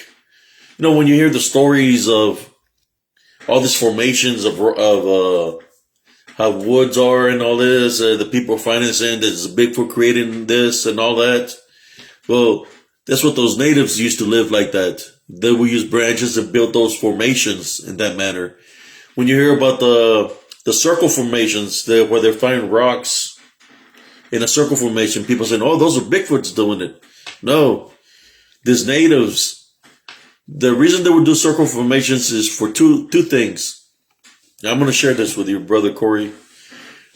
when you hear the stories of all these formations of how woods are and all this, the people finding saying that it's Bigfoot creating this and all that. Well, that's what those natives used to live like that. They would use branches to build those formations in that manner. When you hear about the circle formations, where they're finding rocks in a circle formation, people saying, "Oh, those are Bigfoots doing it." No, these natives. The reason they would do circle formations is for two things. I'm going to share this with you, brother Corey.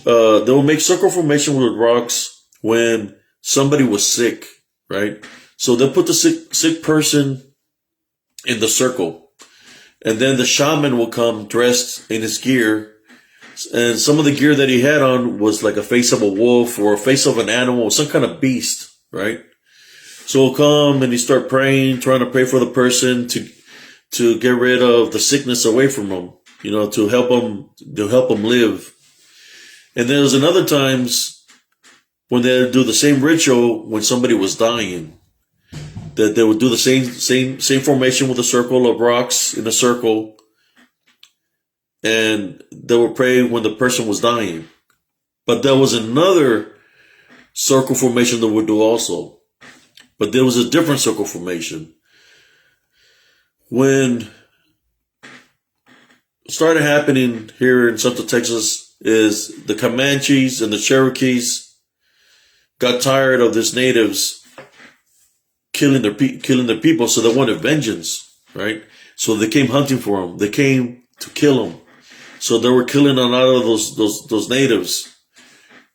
They will make circle formation with rocks when somebody was sick, right? So they'll put the sick person in the circle, and then the shaman will come dressed in his gear, and some of the gear that he had on was like a face of a wolf or a face of an animal, some kind of beast, right? So he'll come and he start praying, trying to pray for the person to get rid of the sickness away from them, to help them live. And there's another times when they do the same ritual when somebody was dying, that they would do the same formation with a circle of rocks in a circle, and they would pray when the person was dying. But there was another circle formation they would do also. But there was a different circle formation. When it started happening here in Central Texas is the Comanches and the Cherokees got tired of these natives killing their people, so they wanted vengeance, right? So they came hunting for them. They came to kill them. So they were killing a lot of those natives.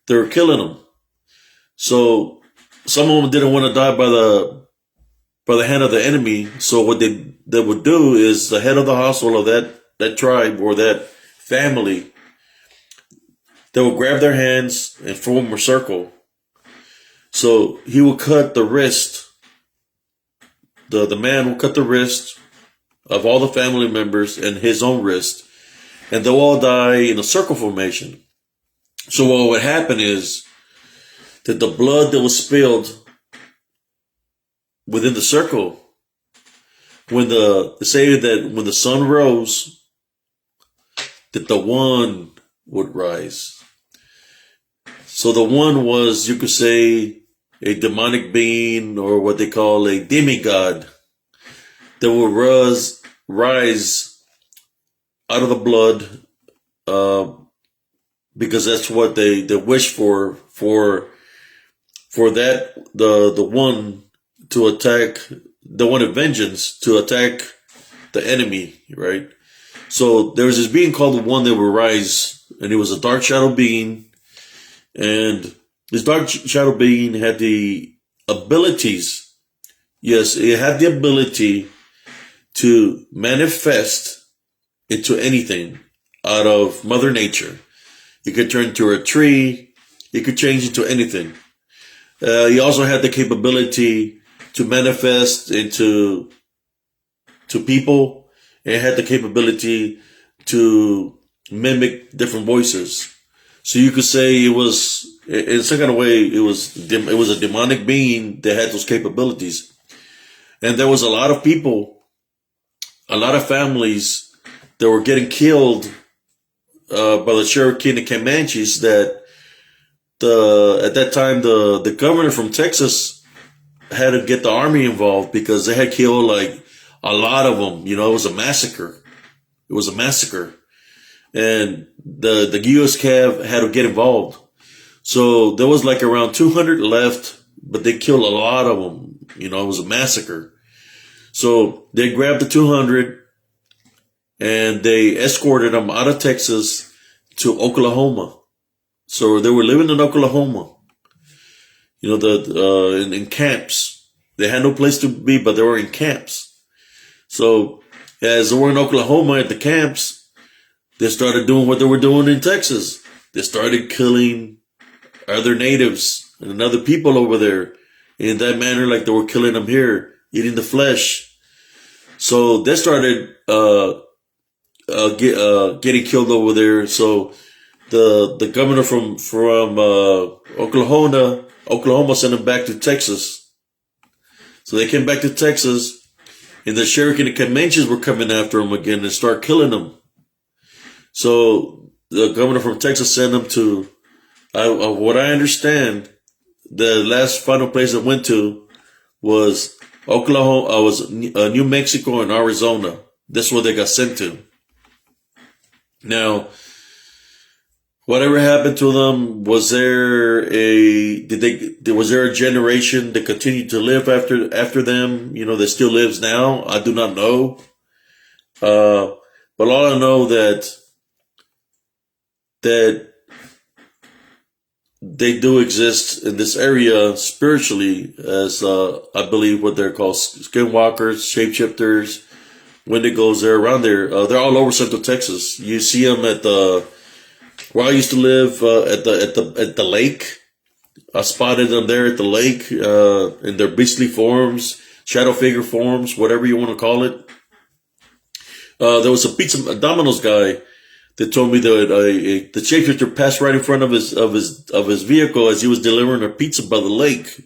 They were killing them. So some of them didn't want to die by the hand of the enemy. So what they would do is the head of the household of that tribe or that family, they would grab their hands and form a circle. So he would cut the wrist. The man will cut the wrist of all the family members and his own wrist, and they'll all die in a circle formation. So what would happen is that the blood that was spilled within the circle, when the sun rose, that the one would rise. So the one was, you could say, a demonic being, or what they call a demigod, that would rise out of the blood uh, because that's what they wish for that the one to attack, the one of vengeance to attack the enemy, right? So there was this being called the One that would rise, and it was a dark shadow being, and this dark shadow being had the abilities. Yes, it had the ability to manifest into anything out of Mother Nature. It could turn into a tree. It could change into anything. He also had the capability to manifest into people. It had the capability to mimic different voices. So you could say it was, in some kind of way, it was a demonic being that had those capabilities. And there was a lot of people, a lot of families that were getting killed by the Cherokee and the Comanches. That at that time the governor from Texas had to get the army involved because they had killed like a lot of them. You know, it was a massacre. It was a massacre, and the U.S. Cav had to get involved. So there was like around 200 left, but they killed a lot of them. You know, it was a massacre. So they grabbed the 200 and they escorted them out of Texas to Oklahoma. So they were living in Oklahoma, you know, in camps. They had no place to be, but they were in camps. So as they were in Oklahoma at the camps, they started doing what they were doing in Texas. They started killing other natives and other people over there in that manner, like they were killing them here, eating the flesh. So they started getting killed over there. So the governor from Oklahoma sent them back to Texas. So they came back to Texas, and the Cherokee and the Comanches were coming after them again and start killing them. So the governor from Texas sent them to, what I understand, the last final place I went to was Oklahoma, was New Mexico and Arizona. That's where they got sent to. Now, whatever happened to them, was there a generation that continued to live after them? You know, that still lives now? I do not know. But all I know that they do exist in this area spiritually as, I believe what they're called, skinwalkers, shapeshifters, Wendigos. They're around there. They're all over Central Texas. You see them at where I used to live, at the lake. I spotted them there at the lake, in their beastly forms, shadow figure forms, whatever you want to call it. There was a Domino's guy that told me that the shapeshifter passed right in front of his vehicle as he was delivering a pizza by the lake,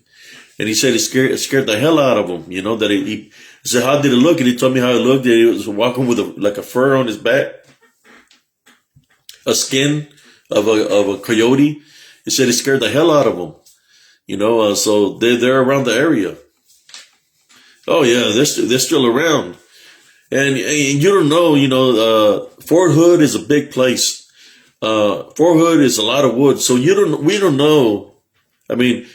and he said it scared the hell out of him. You know, that he said, "How did it look?" And he told me how it looked. That he was walking with like a fur on his back, a skin of a coyote. He said it scared the hell out of him. You know, so they're around the area. Oh yeah, they're still around. And you don't know, you know, Fort Hood is a big place. Fort Hood is a lot of wood. So we don't know. I mean,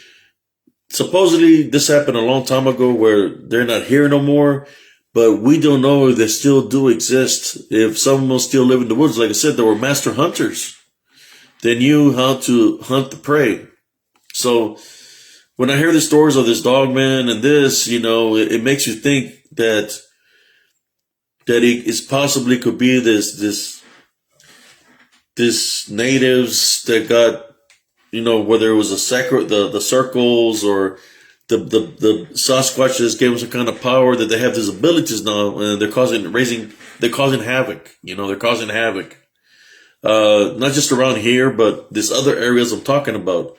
supposedly this happened a long time ago where they're not here no more, but we don't know if they still do exist. If someone still live in the woods, like I said, they were master hunters. They knew how to hunt the prey. So when I hear the stories of this dog man and this, you know, it makes you think that it possibly could be this natives that got, you know, whether it was the circles or the Sasquatches gave them some kind of power that they have these abilities now, and they're causing havoc. You know, they're causing havoc. Not just around here, but these other areas I'm talking about,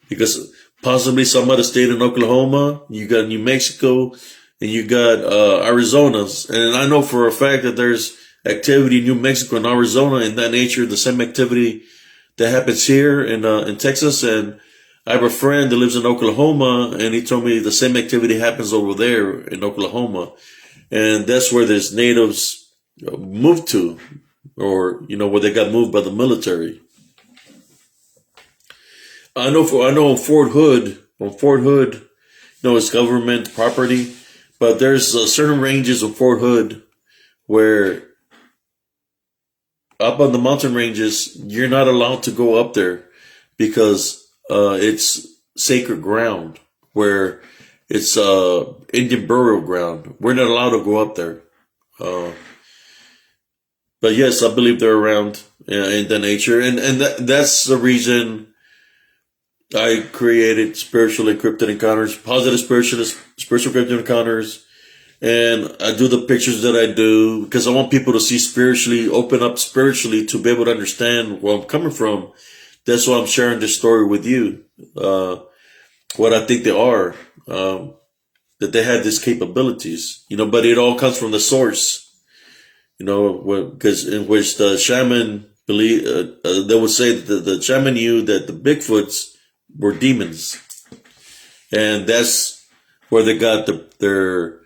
because possibly some other state in Oklahoma, you got New Mexico, and you got Arizona. And I know for a fact that there's activity in New Mexico and Arizona in that nature, the same activity that happens here in Texas. And I have a friend that lives in Oklahoma, and he told me the same activity happens over there in Oklahoma. And that's where these natives moved to. or where they got moved by the military. I know on Fort Hood, it's government property, but there's certain ranges of Fort Hood where up on the mountain ranges you're not allowed to go up there because it's sacred ground, where it's Indian burial ground. We're not allowed to go up there. But yes, I believe they're around in the nature, and that's the reason I created spiritually cryptid encounters, positive spiritual cryptid encounters, and I do the pictures that I do because I want people to see spiritually, open up spiritually to be able to understand where I'm coming from. That's why I'm sharing this story with you. What I think they are, that they had these capabilities, but it all comes from the source. Because in which the shaman believe, they would say that the shaman knew that the Bigfoots were demons, and that's where they got their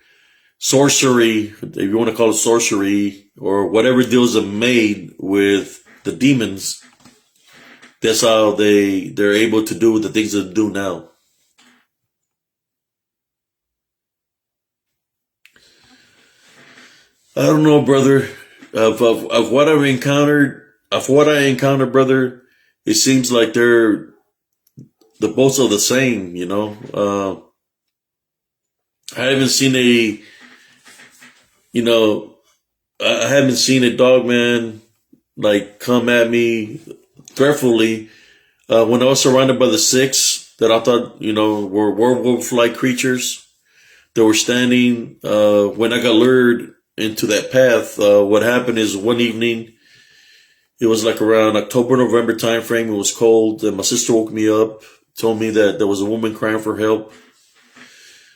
sorcery, if you want to call it sorcery, or whatever deals are made with the demons. That's how they're able to do the things that they do now. I don't know, brother. Of what I've encountered, brother, it seems like the both are the same. I haven't seen I haven't seen a dog man like come at me threatfully. When I was surrounded by the six that I thought were werewolf-like creatures that were standing, when I got lured into that path, what happened is one evening, it was like around October, November time frame. It was cold, and my sister woke me up, told me that there was a woman crying for help.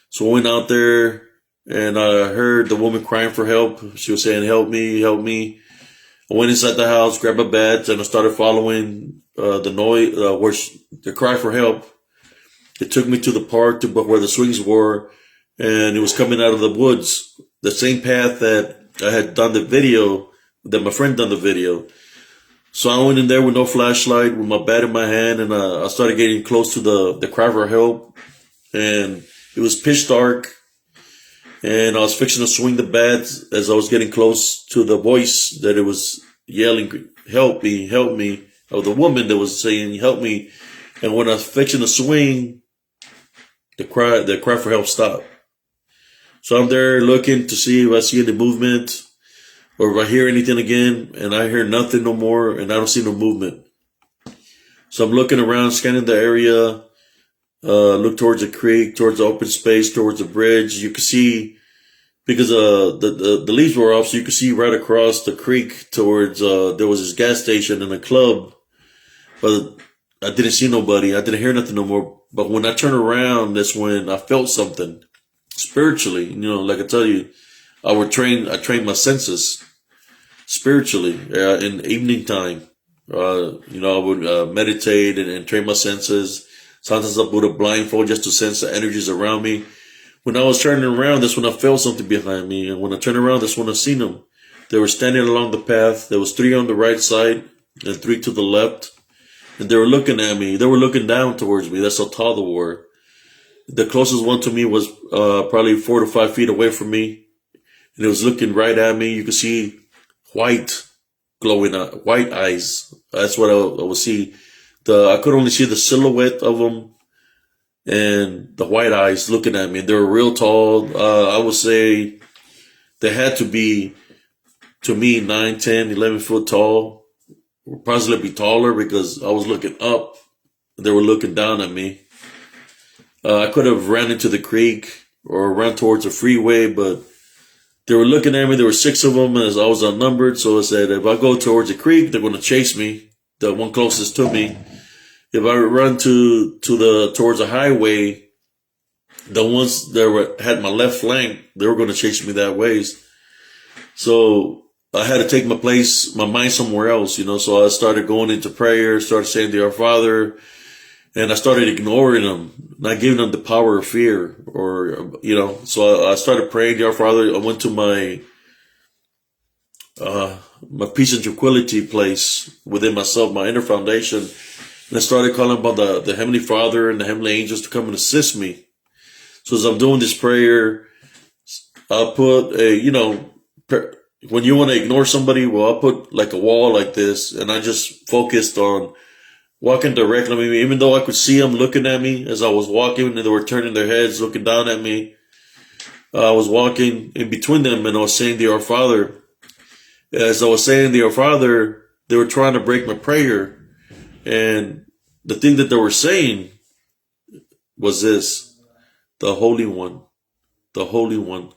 So I went out there, and I heard the woman crying for help. She was saying, "Help me, help me." I went inside the house, grabbed a bat, and I started following the noise, the cry for help. It took me to the park where the swings were, and it was coming out of the woods. The same path that I had done the video, that my friend done the video. So I went in there with no flashlight, with my bat in my hand, and I started getting close to the cry for help. And it was pitch dark, and I was fixing to swing the bat as I was getting close to the voice that it was yelling, "Help me, help me," or the woman that was saying, "Help me." And when I was fixing to swing, the cry for help stopped. So I'm there looking to see if I see any movement or if I hear anything again, and I hear nothing no more, and I don't see no movement. So I'm looking around, scanning the area, look towards the creek, towards the open space, towards the bridge. You can see, because the leaves were off, so you could see right across the creek towards, there was this gas station and a club, but I didn't see nobody. I didn't hear nothing no more. But when I turned around, that's when I felt something. Spiritually, like I tell you, I trained my senses spiritually in the evening time. I would meditate and train my senses. Sometimes I put a blindfold just to sense the energies around me. When I was turning around, that's when I felt something behind me. And when I turned around, that's when I seen them. They were standing along the path. There was 3 on the right side and 3 to the left. And they were looking at me. They were looking down towards me. That's how tall they were. The closest one to me was probably 4 to 5 feet away from me, and it was looking right at me. You could see glowing white eyes. That's what I would see. I could only see the silhouette of them and the white eyes looking at me. They were real tall. I would say they had to be, to me, 9, 10, 11 foot tall. Or possibly be taller because I was looking up. They were looking down at me. I could have ran into the creek or ran towards the freeway, but they were looking at me. There were 6 of them, as I was outnumbered. So I said, if I go towards the creek, they're going to chase me, the one closest to me. If I run towards the highway, the ones that had my left flank, they were going to chase me that ways. So I had to take my mind somewhere else, So I started going into prayer, started saying to Our Father. And I started ignoring them, not giving them the power of fear, So I started praying to Our Father. I went to my my peace and tranquility place within myself, my inner foundation. And I started calling upon the Heavenly Father and the Heavenly Angels to come and assist me. So as I'm doing this prayer, I'll put when you want to ignore somebody, well, I'll put like a wall like this, and I just focused on walking directly at me, even though I could see them looking at me as I was walking, and they were turning their heads, looking down at me. I was walking in between them, and I was saying the Our Father. As I was saying the Our Father, they were trying to break my prayer, and the thing that they were saying was this: the Holy One, the Holy One.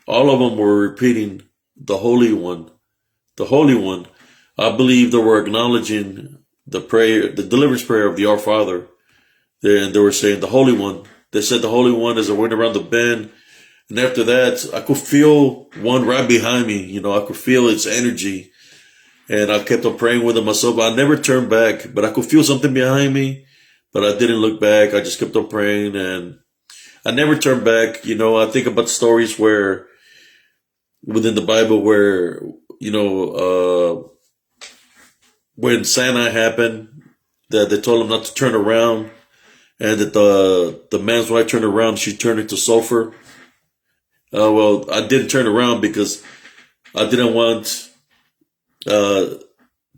All of them were repeating the Holy One, the Holy One. I believe they were acknowledging the prayer, the deliverance prayer of the Our Father. And they were saying the Holy One. They said the Holy One as I went around the bend. And after that, I could feel one right behind me. I could feel its energy. And I kept on praying with it myself. I never turned back, but I could feel something behind me. But I didn't look back. I just kept on praying, and I never turned back. I think about stories where within the Bible where, when Sinai happened, that they told him not to turn around, and that the man's wife turned around, she turned into sulfur. Well, I didn't turn around because I didn't want I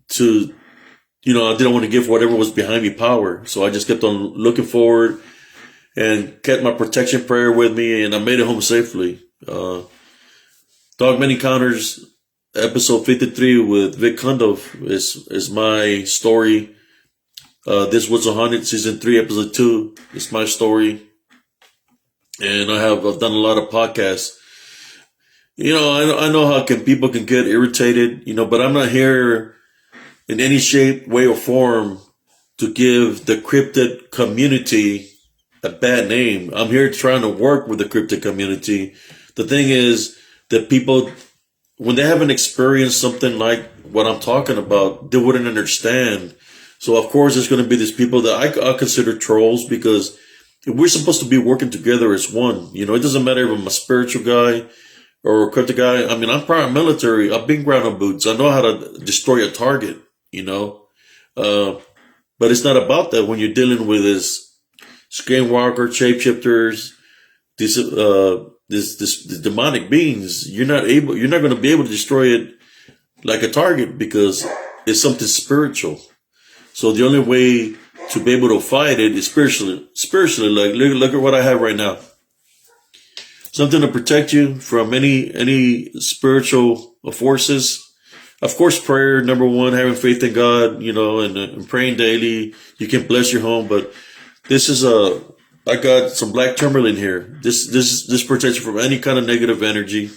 didn't want to give whatever was behind me power. So I just kept on looking forward and kept my protection prayer with me, and I made it home safely. Dogman Encounters, episode 53 with Vic Kundov is my story. This was 100, season 3, episode 2. It's my story. And I've done a lot of podcasts. I know how people can get irritated, but I'm not here in any shape, way, or form to give the cryptid community a bad name. I'm here trying to work with the cryptid community. The thing is that people, when they haven't experienced something like what I'm talking about, they wouldn't understand. So of course there's going to be these people that I consider trolls, because we're supposed to be working together as one. It doesn't matter if I'm a spiritual guy or a cryptid guy. I mean, I'm prior military. I've been ground on boots. I know how to destroy a target, but it's not about that when you're dealing with this skinwalker, shapeshifters, these demonic beings. You're not going to be able to destroy it like a target, because it's something spiritual. So the only way to be able to fight it is spiritually. Like, look at what I have right now. Something to protect you from any spiritual forces. Of course, prayer, number one, having faith in God, and praying daily. You can bless your home, but this is I got some black tourmaline here. This protects you from any kind of negative energy.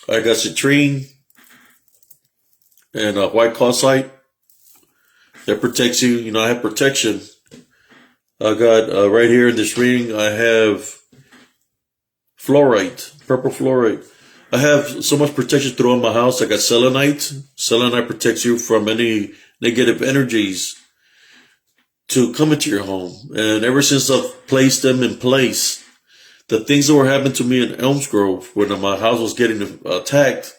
I got citrine and white calcite that protects you. I have protection. I got right here in this ring, I have fluorite, purple fluorite. I have so much protection throughout my house. I got selenite. Selenite protects you from any negative energies to come into your home. And ever since I've placed them in place, the things that were happening to me in Elms Grove when my house was getting attacked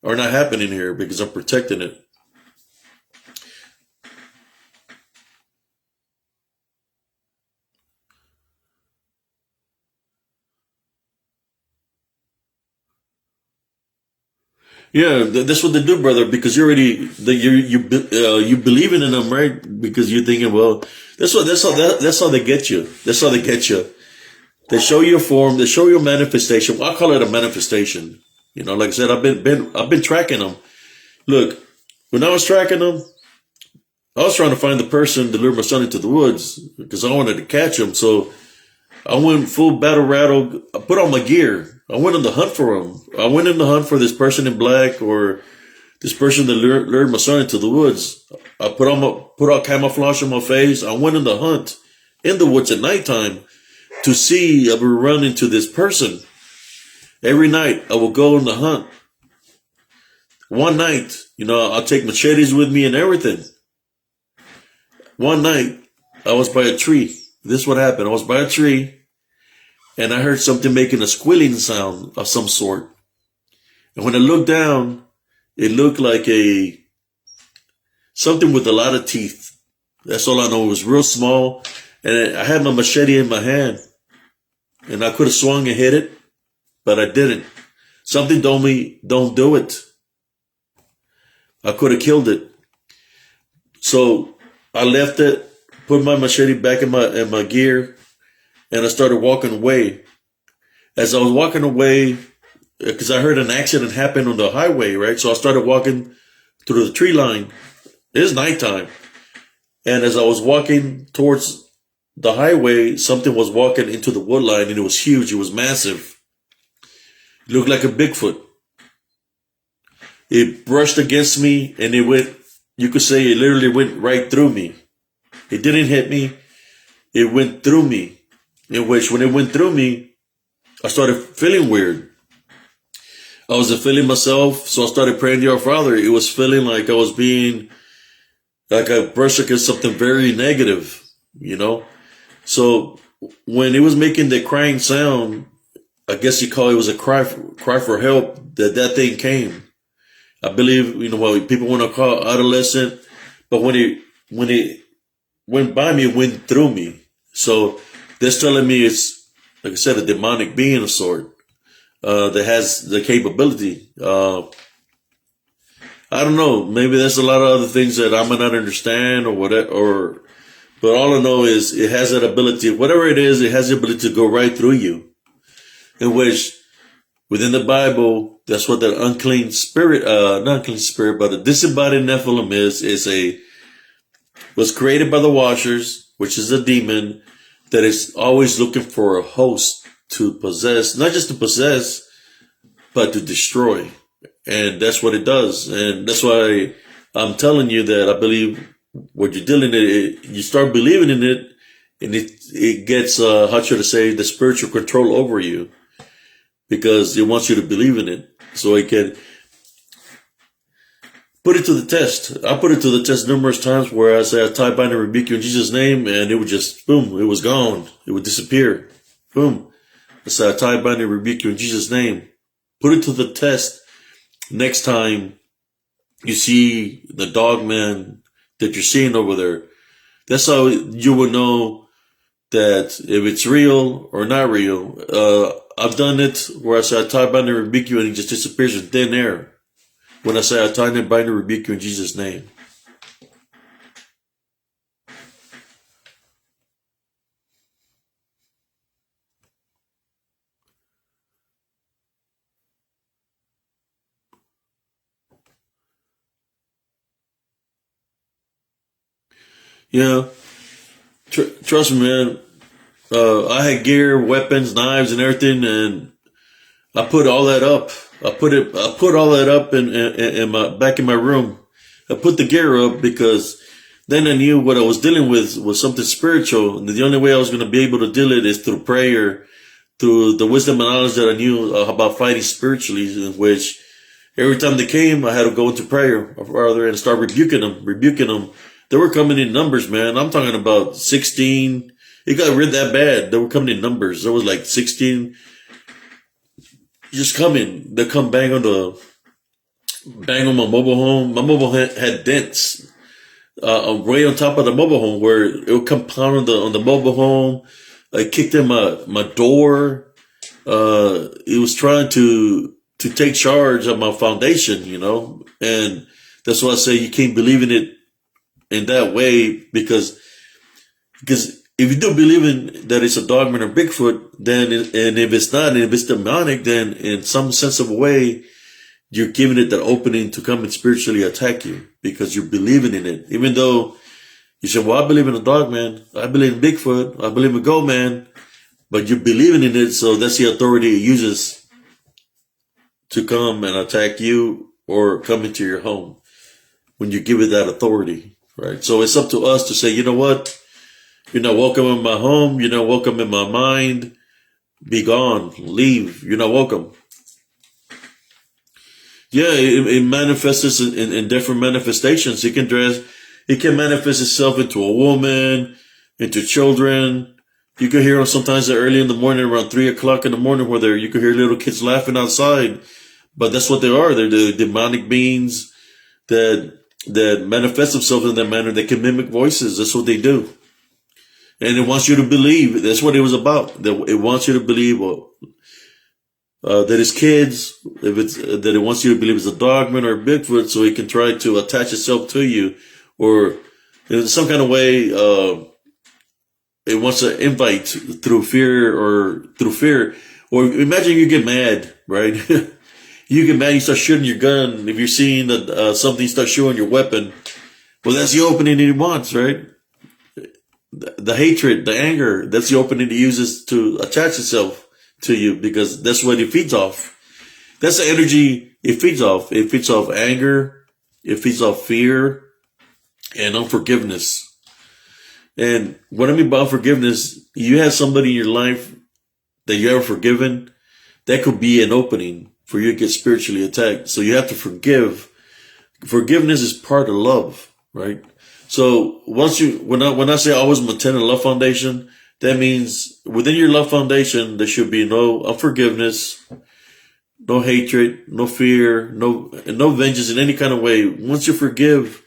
are not happening here, because I'm protecting it. Yeah, that's what they do, brother. Because you already you believing in them, right? Because you're thinking, well, that's how they get you. That's how they get you. They show you a form. They show you a manifestation. Well, I call it a manifestation. Like I said, I've been tracking them. Look, when I was tracking them, I was trying to find the person to lure my son into the woods, because I wanted to catch him. So I went full battle rattle. I put on my gear. I went on the hunt for him. I went in the hunt for this person in black, or this person that lured my son into the woods. I put out camouflage on my face. I went on the hunt in the woods at nighttime to see if I would run into this person. Every night I will go on the hunt. One night, I'll take machetes with me and everything. One night I was by a tree. This is what happened. I was by a tree, and I heard something making a squealing sound of some sort. And when I looked down, It looked like something with a lot of teeth. That's all I know. It was real small, and I had my machete in my hand, and I could have swung and hit it, but I didn't. Something told me, don't do it. I could have killed it. So I left it, put my machete back in my gear, and I started walking away. As I was walking away, because I heard an accident happen on the highway, right? So I started walking through the tree line. It's nighttime. And as I was walking towards the highway, something was walking into the wood line, and it was huge. It was massive. It looked like a Bigfoot. It brushed against me, and it went, you could say it literally went right through me. It didn't hit me. It went through me. In which, when it went through me, I started feeling weird. I wasn't feeling myself, so I started praying to our Father. It was feeling like I was being, like I brushed against something very negative, you know? So when it was making the crying sound, I guess you call it was a cry for help, that thing came. I believe, you know, what people want to call adolescent, but when it went by me, it went through me. So that's telling me it's, like I said, a demonic being of sort. That has the capability. I don't know. Maybe there's a lot of other things that I might not understand or whatever. But all I know is it has that ability. Whatever it is, it has the ability to go right through you. In which, within the Bible, that's what that unclean spirit, not unclean spirit, but a disembodied Nephilim was created by the Watchers, which is a demon that is always looking for a host to possess, not just to possess, but to destroy. And that's what it does. And that's why I'm telling you that I believe what you're dealing with, you start believing in it, and it gets, how should I say, the spiritual control over you, because it wants you to believe in it so it can put it to the test. I put it to the test numerous times where I say, I tie, bind, and rebuke you in Jesus' name, and it would just, boom, it was gone. It would disappear. Boom. I say, I tie, bind, and rebuke you in Jesus' name. Put it to the test. Next time you see the dog man that you're seeing over there, that's how you will know that if it's real or not real. I've done it where I say, I tie, bind, and rebuke you, and he just disappears in thin air. When I say, I tie, bind, and rebuke you in Jesus' name. Yeah, trust me, man. I had gear, weapons, knives, and everything, and I put all that up. I put all that up in my back in my room. I put the gear up because then I knew what I was dealing with was something spiritual, and the only way I was going to be able to deal it is through prayer, through the wisdom and knowledge that I knew about fighting spiritually. In which every time they came, I had to go into prayer, rather, and start rebuking them. They were coming in numbers, man. I'm talking about 16. It got rid that bad. They were coming in numbers. There was like 16 just coming. They come bang on my mobile home. My mobile home had dents way on top of the mobile home where it would come pound on the mobile home. I kicked in my door. It was trying to take charge of my foundation, you know, and that's why I say you can't believe in it in that way, because if you do believe in that it's a dogman or Bigfoot, then and if it's not, and if it's demonic, then in some sense of a way, you're giving it that opening to come and spiritually attack you because you're believing in it. Even though you say, well, I believe in a dogman, I believe in Bigfoot, I believe in goat man, but you're believing in it, so that's the authority it uses to come and attack you or come into your home when you give it that authority. Right. So it's up to us to say, you know what? You're not welcome in my home. You're not welcome in my mind. Be gone. Leave. You're not welcome. Yeah, it manifests in different manifestations. It can manifest itself into a woman, into children. You can hear them sometimes early in the morning, around 3 o'clock in the morning, where you can hear little kids laughing outside. But that's what they are. They're the demonic beings that manifest themselves in that manner. They can mimic voices. That's what they do. And it wants you to believe. That's what it was about. It wants you to believe that it's kids, if it's that it wants you to believe it's a dogman or a Bigfoot, so it can try to attach itself to you, or in some kind of way, it wants to invite through fear. Or imagine you get mad, right? You get mad, you start shooting your gun. If you're seeing that something, start showing your weapon. Well, that's the opening it wants, right? The hatred, the anger, that's the opening it uses to attach itself to you, because that's what it feeds off. That's the energy it feeds off. It feeds off anger. It feeds off fear and unforgiveness. And what I mean by forgiveness, you have somebody in your life that you ever forgiven, that could be an opening for you to get spiritually attacked. So you have to forgive. Forgiveness is part of love, right? So when I say always maintain a love foundation, that means within your love foundation, there should be no unforgiveness, no hatred, no fear, no vengeance in any kind of way. Once you forgive,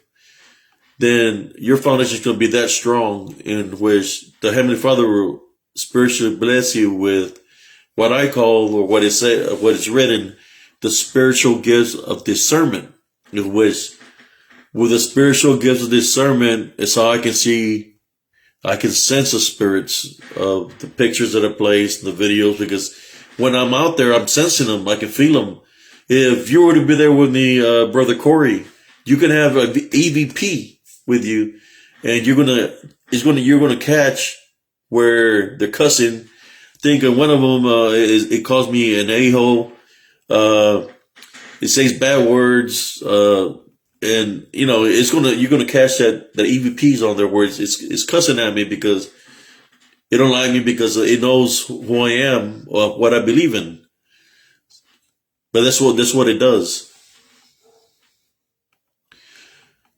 then your foundation is going to be that strong, in which the Heavenly Father will spiritually bless you with what I call, or what is written, the spiritual gifts of discernment, in which with the spiritual gifts of discernment, it's how I can sense the spirits of the pictures that are placed, the videos, because when I'm out there, I'm sensing them. I can feel them. If you were to be there with me, Brother Corey, you can have an EVP with you, and you're gonna catch where they're cussing. Think of one of them, it calls me an a-hole. It says bad words, and you're gonna catch that EVP's on there, where it's cussing at me because it don't like me, because it knows who I am or what I believe in. But that's what it does.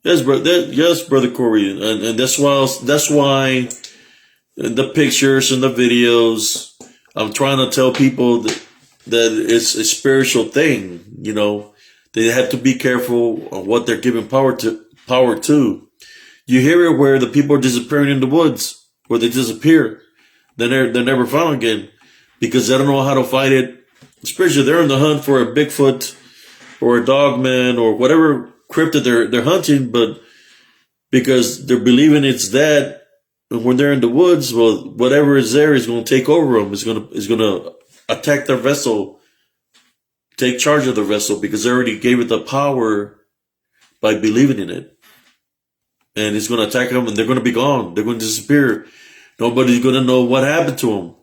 Yes, Brother Corey, and that's why the pictures and the videos, I'm trying to tell people that it's a spiritual thing. They have to be careful on what they're giving power to. You hear it where the people are disappearing in the woods, where they disappear. They're never found again, because they don't know how to fight it. Especially they're on the hunt for a Bigfoot or a dogman or whatever cryptid they're hunting, but because they're believing it's that, when they're in the woods, well, whatever is there is going to take over them. Is going to attack their vessel, take charge of the vessel, because they already gave it the power by believing in it. And it's going to attack them, and they're going to be gone. They're going to disappear. Nobody's going to know what happened to them.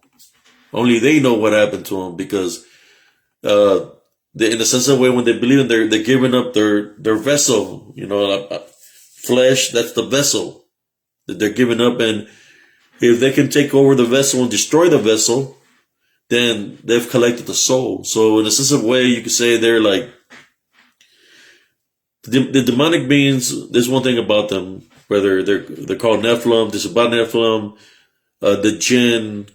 Only they know what happened to them, because in the sense of way, when they believe in, they're giving up their vessel. Flesh, that's the vessel that they're giving up. And if they can take over the vessel and destroy the vessel, then they've collected the soul. So in a sense of way, you could say they're like the demonic beings. There's one thing about them, whether they're called Nephilim, this is about Nephilim, the jinn,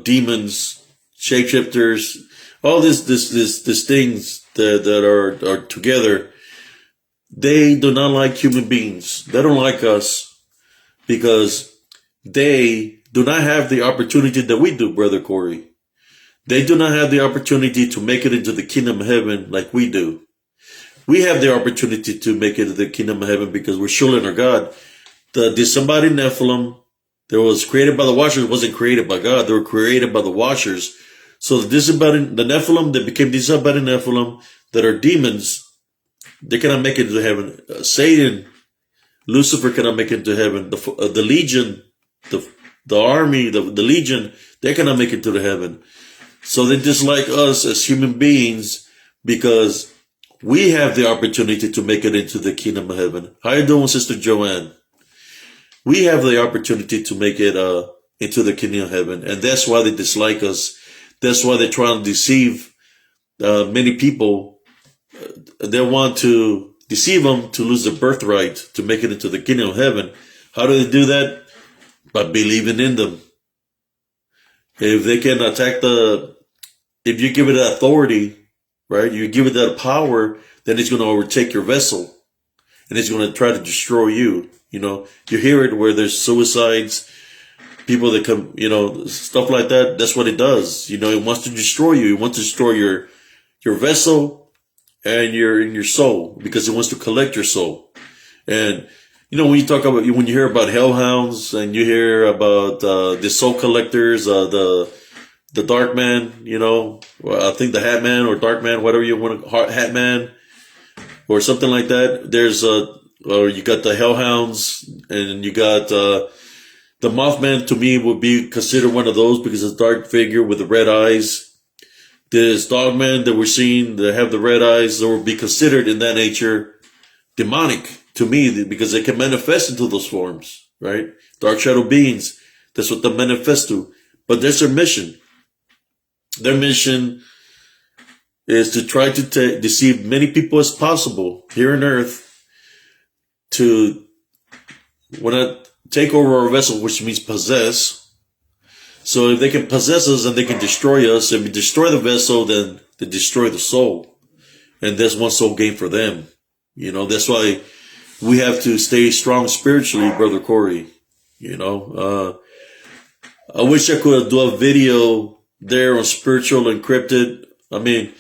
demons, shapeshifters, all this things that are together. They do not like human beings. They don't like us, because they do not have the opportunity that we do, Brother Corey. They do not have the opportunity to make it into the kingdom of heaven like we do. We have the opportunity to make it into the kingdom of heaven because we're children of God. The disembodied Nephilim that was created by the watchers wasn't created by God. They were created by the watchers. So the Nephilim that became disembodied Nephilim that are demons, they cannot make it into heaven. Satan, Lucifer cannot make it into heaven. The legion, the army, the legion, they cannot make it to the heaven. So they dislike us as human beings because we have the opportunity to make it into the kingdom of heaven. How you doing, Sister Joanne? We have the opportunity to make it into the kingdom of heaven, and that's why they dislike us. That's why they're trying to deceive many people. They want to deceive them to lose their birthright to make it into the kingdom of heaven. How do they do that? By believing in them. If they can attack if you give it that authority, right, you give it that power, then it's going to overtake your vessel and it's going to try to destroy you. You know, you hear it where there's suicides, people that come, you know, stuff like that. That's what it does. You know, it wants to destroy you. It wants to destroy your vessel and your soul, because it wants to collect your soul. And, you know, when you talk about, when you hear about hellhounds and you hear about, the soul collectors, the dark man, you know, I think the hat man or dark man, whatever you want to, hat man or something like that. There's, or you got the hellhounds and you got, the Mothman to me would be considered one of those because it's a dark figure with the red eyes. This dogman that we're seeing that have the red eyes, that would be considered in that nature demonic to me because they can manifest into those forms, right? Dark shadow beings. That's what they manifest to. But there's their mission. Their mission is to try to deceive many people as possible here on earth to, when I take over our vessel, which means possess. So if they can possess us and they can destroy us, if we destroy the vessel, then they destroy the soul. And there's one soul gain for them. You know, that's why we have to stay strong spiritually, Brother Corey. You know, I wish I could do a video there on spiritual and cryptid. I mean,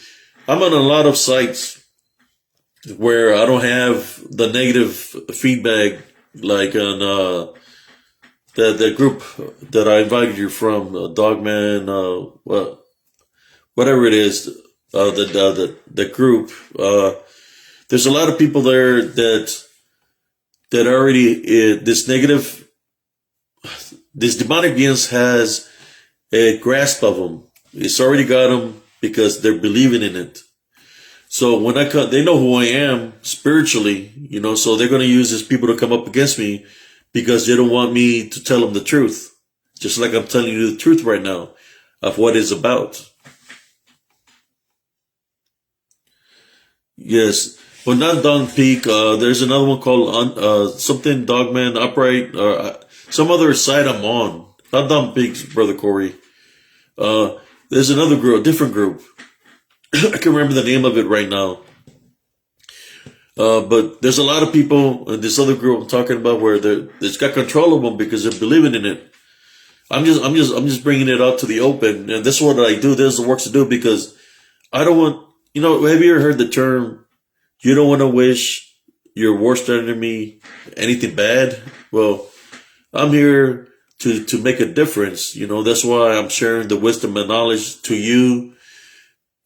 I'm on a lot of sites where I don't have the negative feedback, like on, the group that I invited you from, Dogman, whatever it is, the group, there's a lot of people there that already, this demonic beings has a grasp of them. It's already got them because they're believing in it. So when I come, they know who I am spiritually, you know, so they're going to use these people to come up against me because they don't want me to tell them the truth. Just like I'm telling you the truth right now of what it's about. Yes. But not Don Peak. There's another one called, something Dogman Upright, some other site I'm on. Not Don Peak's, Brother Corey. There's another group, a different group. I can't remember the name of it right now. But there's a lot of people in this other group I'm talking about where it's got control of them because they're believing in it. I'm just bringing it out to the open, and this is what I do. This is the works to do because I don't want, you know, have you ever heard the term, you don't want to wish your worst enemy anything bad? Well, I'm here to make a difference. You know, that's why I'm sharing the wisdom and knowledge to you.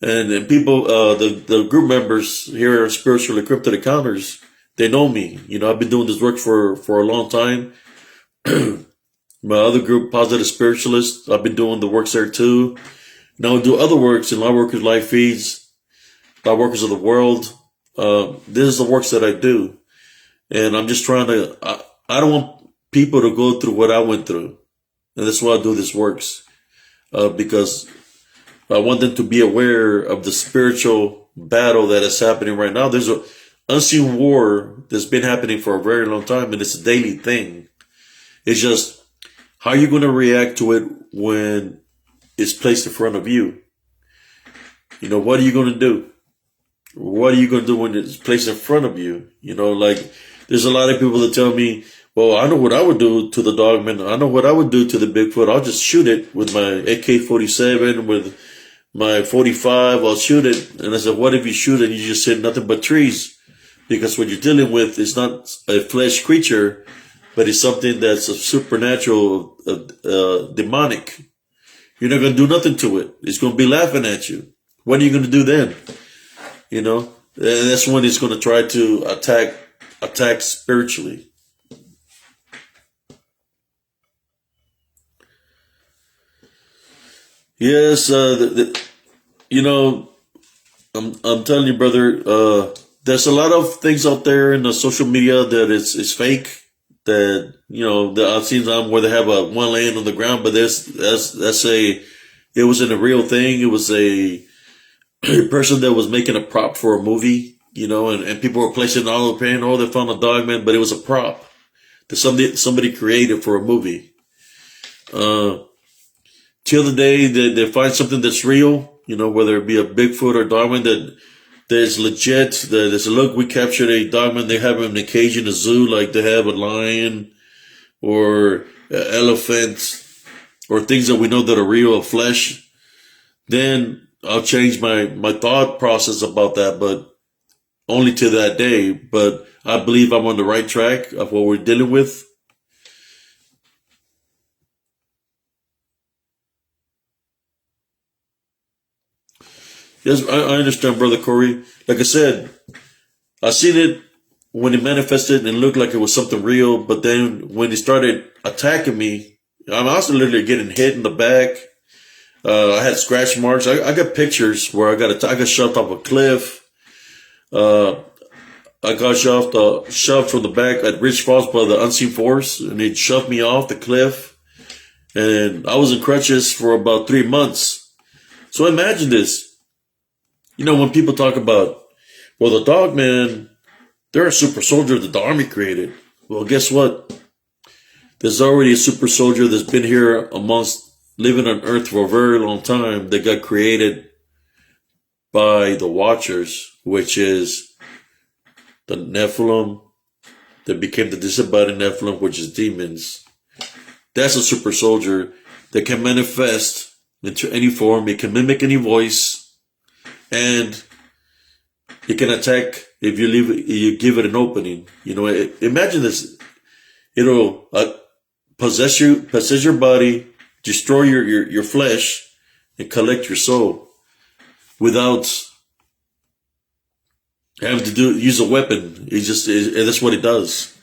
And people, the group members here, Spiritual and Cryptid Encounters, they know me. You know, I've been doing this work for a long time. My other group, Positive Spiritualists, I've been doing the works there too. Now I do other works in Lightworkers Live Feeds, Lightworkers of the World. This is the works that I do. And I'm just trying to, I don't want people to go through what I went through. And that's why I do this works. Because I want them to be aware of the spiritual battle that is happening right now. There's an unseen war that's been happening for a very long time, and it's a daily thing. It's just, how are you going to react to it when it's placed in front of you? You know, what are you going to do? What are you going to do when it's placed in front of you? You know, like, there's a lot of people that tell me, well, I know what I would do to the Dogman. I know what I would do to the Bigfoot. I'll just shoot it with my AK-47, with my 45, I'll shoot it. And I said, what if you shoot it and you just hit nothing but trees? Because what you're dealing with is not a flesh creature, but it's something that's a supernatural, demonic. You're not going to do nothing to it. It's going to be laughing at you. What are you going to do then? You know, and that's when it's going to try to attack spiritually. Yes, you know, I'm telling you, brother, there's a lot of things out there in the social media that is fake. That, you know, I've seen them where they have one laying on the ground, but it wasn't a real thing. It was a person that was making a prop for a movie, you know, and people were placing all the pain. Oh, they found a Dogman, but it was a prop that somebody created for a movie. Till the day that they find something that's real, whether it be a Bigfoot or dogman that is legit, that is, look, we captured a dogman, they have him in a cage in a zoo like they have a lion or an elephant or things that we know that are real of flesh, then I'll change my thought process about that, but only to that day. But I believe I'm on the right track of what we're dealing with. Yes, I understand, Brother Corey. Like I said, I seen it when it manifested and looked like it was something real, but then when it started attacking me, I'm also literally getting hit in the back. I had scratch marks. I got pictures where I got shoved off a cliff. I got shoved from the back at Rich Falls by the unseen force, and it shoved me off the cliff. And I was in crutches for about 3 months. So imagine this. When people talk about, well, the dogman, they're a super soldier that the army created. Well, guess what? There's already a super soldier that's been here living on Earth for a very long time that got created by the Watchers, which is the Nephilim that became the disembodied Nephilim, which is demons. That's a super soldier that can manifest into any form. It can mimic any voice. And it can attack if you give it an opening. Imagine this. It'll possess your body, destroy your flesh, and collect your soul without having to use a weapon. That's what it does.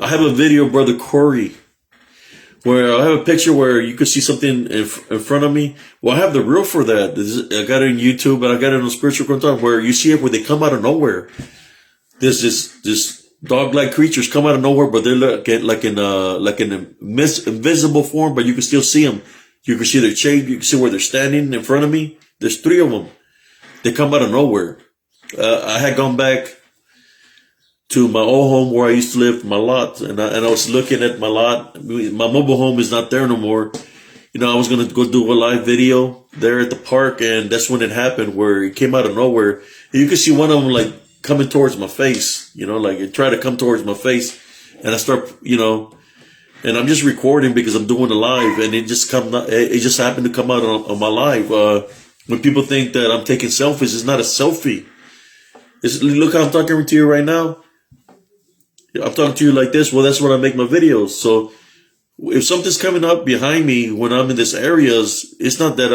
I have a video, Brother Corey, where I have a picture where you can see something in front of me. Well, I have the reel for that. I got it on YouTube, but I got it on Spiritual Contact where you see it where they come out of nowhere. There's this dog-like creatures come out of nowhere, but they're like in invisible form, but you can still see them. You can see their shape. You can see where they're standing in front of me. There's 3 of them. They come out of nowhere. I had gone back to my old home where I used to live, my lot, and I was looking at my lot. My mobile home is not there no more. I was going to go do a live video there at the park, and that's when it happened, where it came out of nowhere. And you could see one of them, like, coming towards my face, like it tried to come towards my face, and I start, and I'm just recording because I'm doing a live, and it just happened to come out on my live. When people think that I'm taking selfies, it's not a selfie. Look how I'm talking to you right now. I'm talking to you like this. Well, that's when I make my videos. So if something's coming up behind me when I'm in these areas, it's not that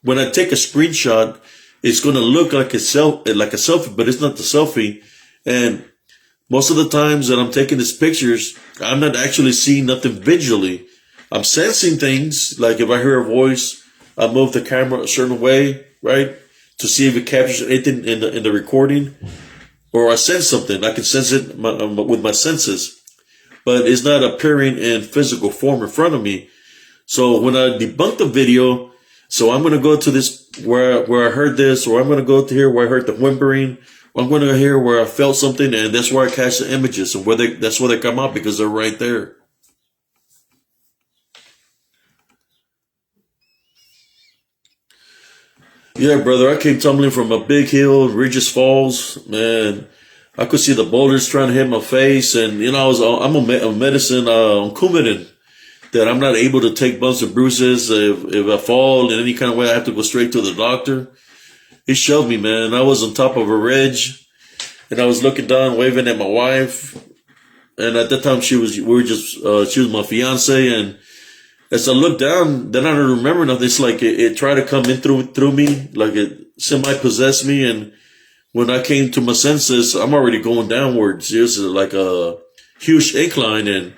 when I take a screenshot, it's going to look like a selfie, but it's not the selfie. And most of the times that I'm taking these pictures, I'm not actually seeing nothing visually. I'm sensing things. Like if I hear a voice, I move the camera a certain way, right? To see if it captures anything in the recording. Or I sense something. I can sense it with my senses. But it's not appearing in physical form in front of me. So when I debunk the video, so I'm going to go to this where I heard this, or I'm going to go to here where I heard the whimpering, or I'm going to go here where I felt something, and that's where I catch the images, and that's where they come out, because they're right there. Yeah, brother, I came tumbling from a big hill, Regis Falls, man. I could see the boulders trying to hit my face, and I'm on medicine, on Coumadin, that I'm not able to take bumps and bruises. If I fall in any kind of way, I have to go straight to the doctor. He shoved me, man. I was on top of a ridge, and I was looking down, waving at my wife. And at that time, she was my fiance, and as I looked down, then I don't remember nothing. It's like it tried to come in through me, like it semi-possessed me. And when I came to my senses, I'm already going downwards. It's like a huge incline, and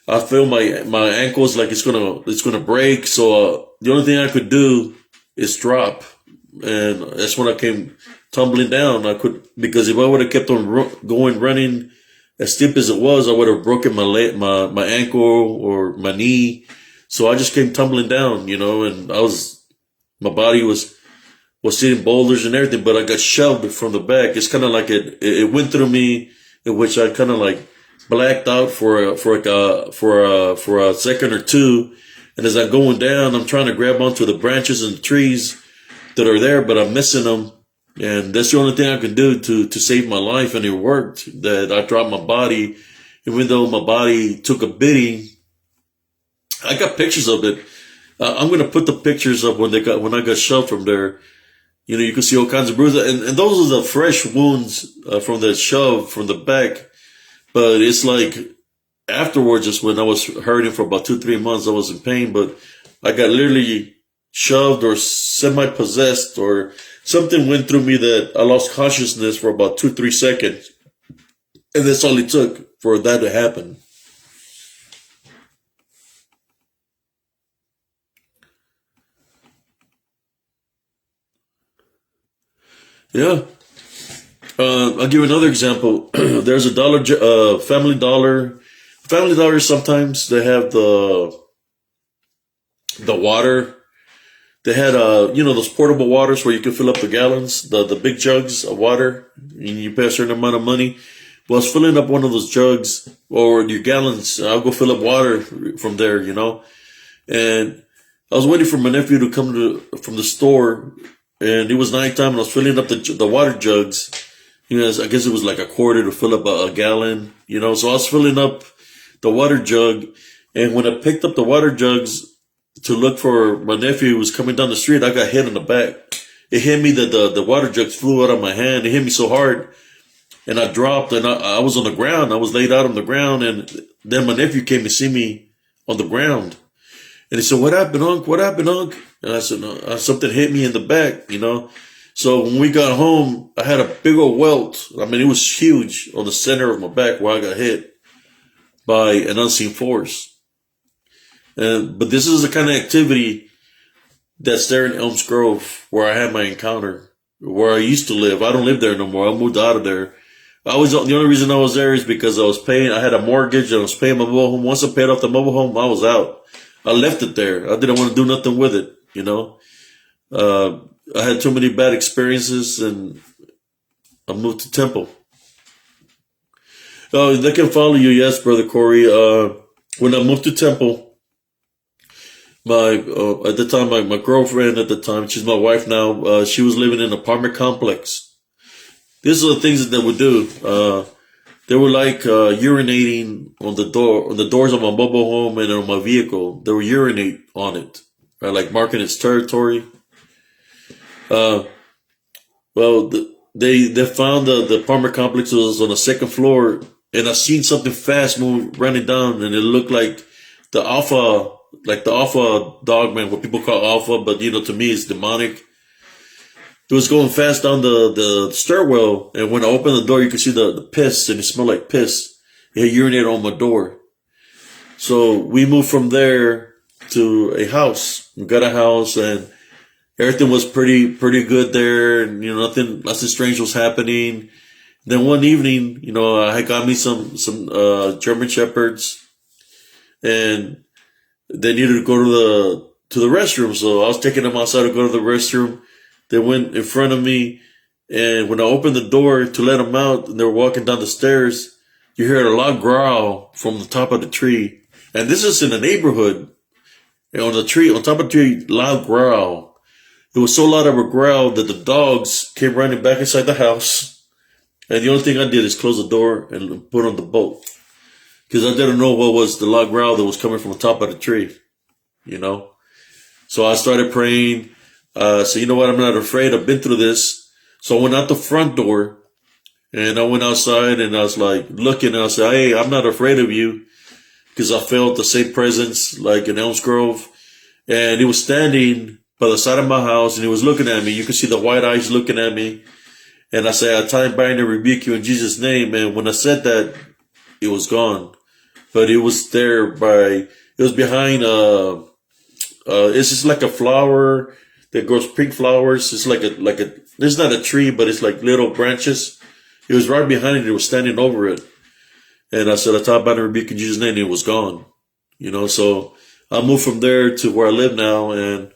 I feel my ankles like it's gonna break. So the only thing I could do is drop, and that's when I came tumbling down. Because if I would have kept on running as steep as it was, I would have broken my ankle or my knee. So I just came tumbling down, and my body was hitting boulders and everything, but I got shoved from the back. It's kind of like it went through me, in which I kind of like blacked out for a second or two. And as I'm going down, I'm trying to grab onto the branches and the trees, that are there, but I'm missing them. And that's the only thing I could do to save my life. And it worked, that I dropped my body. Even though my body took a beating, I got pictures of it. I'm going to put the pictures up when I got shoved from there. You can see all kinds of bruises. And those are the fresh wounds from the shove from the back. But it's like afterwards, just when I was hurting for about 2-3 months, I was in pain. But I got literally shoved or semi-possessed, or something went through me that I lost consciousness for about 2-3 seconds. And that's all it took for that to happen. Yeah. I'll give another example. There's a Family Dollar. Family Dollar, sometimes they have the water. They had, those portable waters where you can fill up the gallons, the big jugs of water, and you pay a certain amount of money. Well, I was filling up one of those jugs or your gallons. I'll go fill up water from there, And I was waiting for my nephew to come from the store, and it was nighttime, and I was filling up the water jugs. I guess it was like a quarter to fill up a gallon, So I was filling up the water jug, and when I picked up the water jugs to look for my nephew who was coming down the street, I got hit in the back. It hit me that the water jugs flew out of my hand. It hit me so hard, and I dropped, and I was on the ground. I was laid out on the ground, and then my nephew came to see me on the ground. And he said, "What happened, Unc? What happened, Unc?" And I said, "No, something hit me in the back, So when we got home, I had a big old welt. I mean, it was huge on the center of my back where I got hit by an unseen force. But this is the kind of activity that's there in Elms Grove where I had my encounter, where I used to live. I don't live there no more. I moved out of there. The only reason I was there is because I had a mortgage and I was paying my mobile home. Once I paid off the mobile home, I was out. I left it there. I didn't want to do nothing with it, I had too many bad experiences, and I moved to Temple. Oh, they can follow you, yes, Brother Corey. When I moved to Temple, at the time, my girlfriend at the time, she's my wife now, she was living in an apartment complex. These are the things that they would do. They were like urinating on the doors of my mobile home and on my vehicle. They would urinate on it, right, like marking its territory. They found the apartment complex was on the second floor, and I seen something fast move running down, and it looked like the alpha dog man, what people call alpha, but to me it's demonic. It was going fast down the stairwell, and when I opened the door, you could see the piss, and it smelled like piss. It had urinated on my door. So we moved from there to a house. We got a house, and everything was pretty good there, and nothing strange was happening. Then one evening, I had got me some German Shepherds, and they needed to go to the restroom. So I was taking them outside to go to the restroom. They went in front of me, and when I opened the door to let them out, and they were walking down the stairs, you heard a loud growl from the top of the tree. And this is in the neighborhood. And on top of the tree, loud growl. It was so loud of a growl that the dogs came running back inside the house. And the only thing I did is close the door and put on the bolt. Because I didn't know what was the loud growl that was coming from the top of the tree. So I started praying. So you know what? I'm not afraid. I've been through this. So I went out the front door, and I went outside, and I was like looking, and I said, "Hey, I'm not afraid of you," because I felt the same presence like in Elms Grove. And he was standing by the side of my house, and he was looking at me. You could see the white eyes looking at me. And I said, "I tie, bind, and rebuke you in Jesus' name." And when I said that, it was gone. But it was there it was behind, it's just like a flower that grows pink flowers. It's like it's not a tree, but it's like little branches. It was right behind it. It was standing over it. And I said, "I tie, bind, and rebuke in Jesus' name," and it was gone. So I moved from there to where I live now. And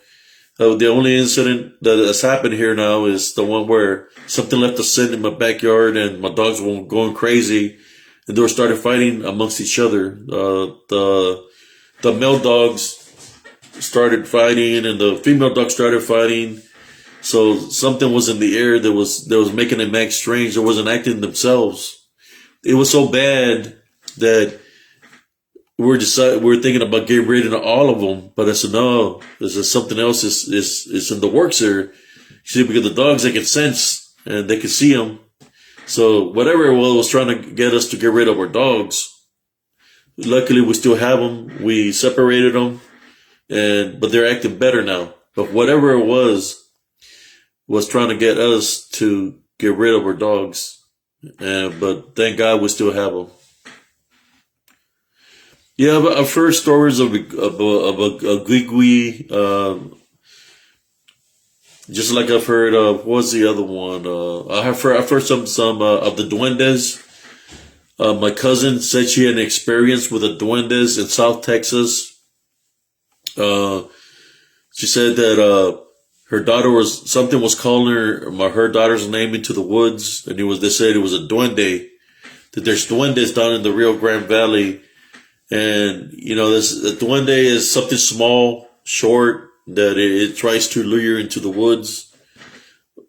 the only incident that has happened here now is the one where something left a scent in my backyard, and my dogs were going crazy, and they were started fighting amongst each other. The male dogs started fighting, and the female dogs started fighting. So something was in the air that was making them act strange. They wasn't acting themselves. It was so bad that we're thinking about getting rid of all of them. But I said no. There's something else is in the works here. See, because the dogs, they can sense and they can see them. So whatever it was trying to get us to get rid of our dogs. Luckily, we still have them. We separated them, but they're acting better now. But whatever it was trying to get us to get rid of our dogs. But thank God we still have them. Yeah, but I've heard stories of a gwigwi, just like I've heard of, what's the other one? I've heard some of the duendes. My cousin said she had an experience with the duendes in South Texas. She said that her daughter something was calling her daughter's name into the woods, and they said it was a duende. That there's duendes down in the Rio Grande Valley, and the duende is something small, short, that it tries to lure you into the woods.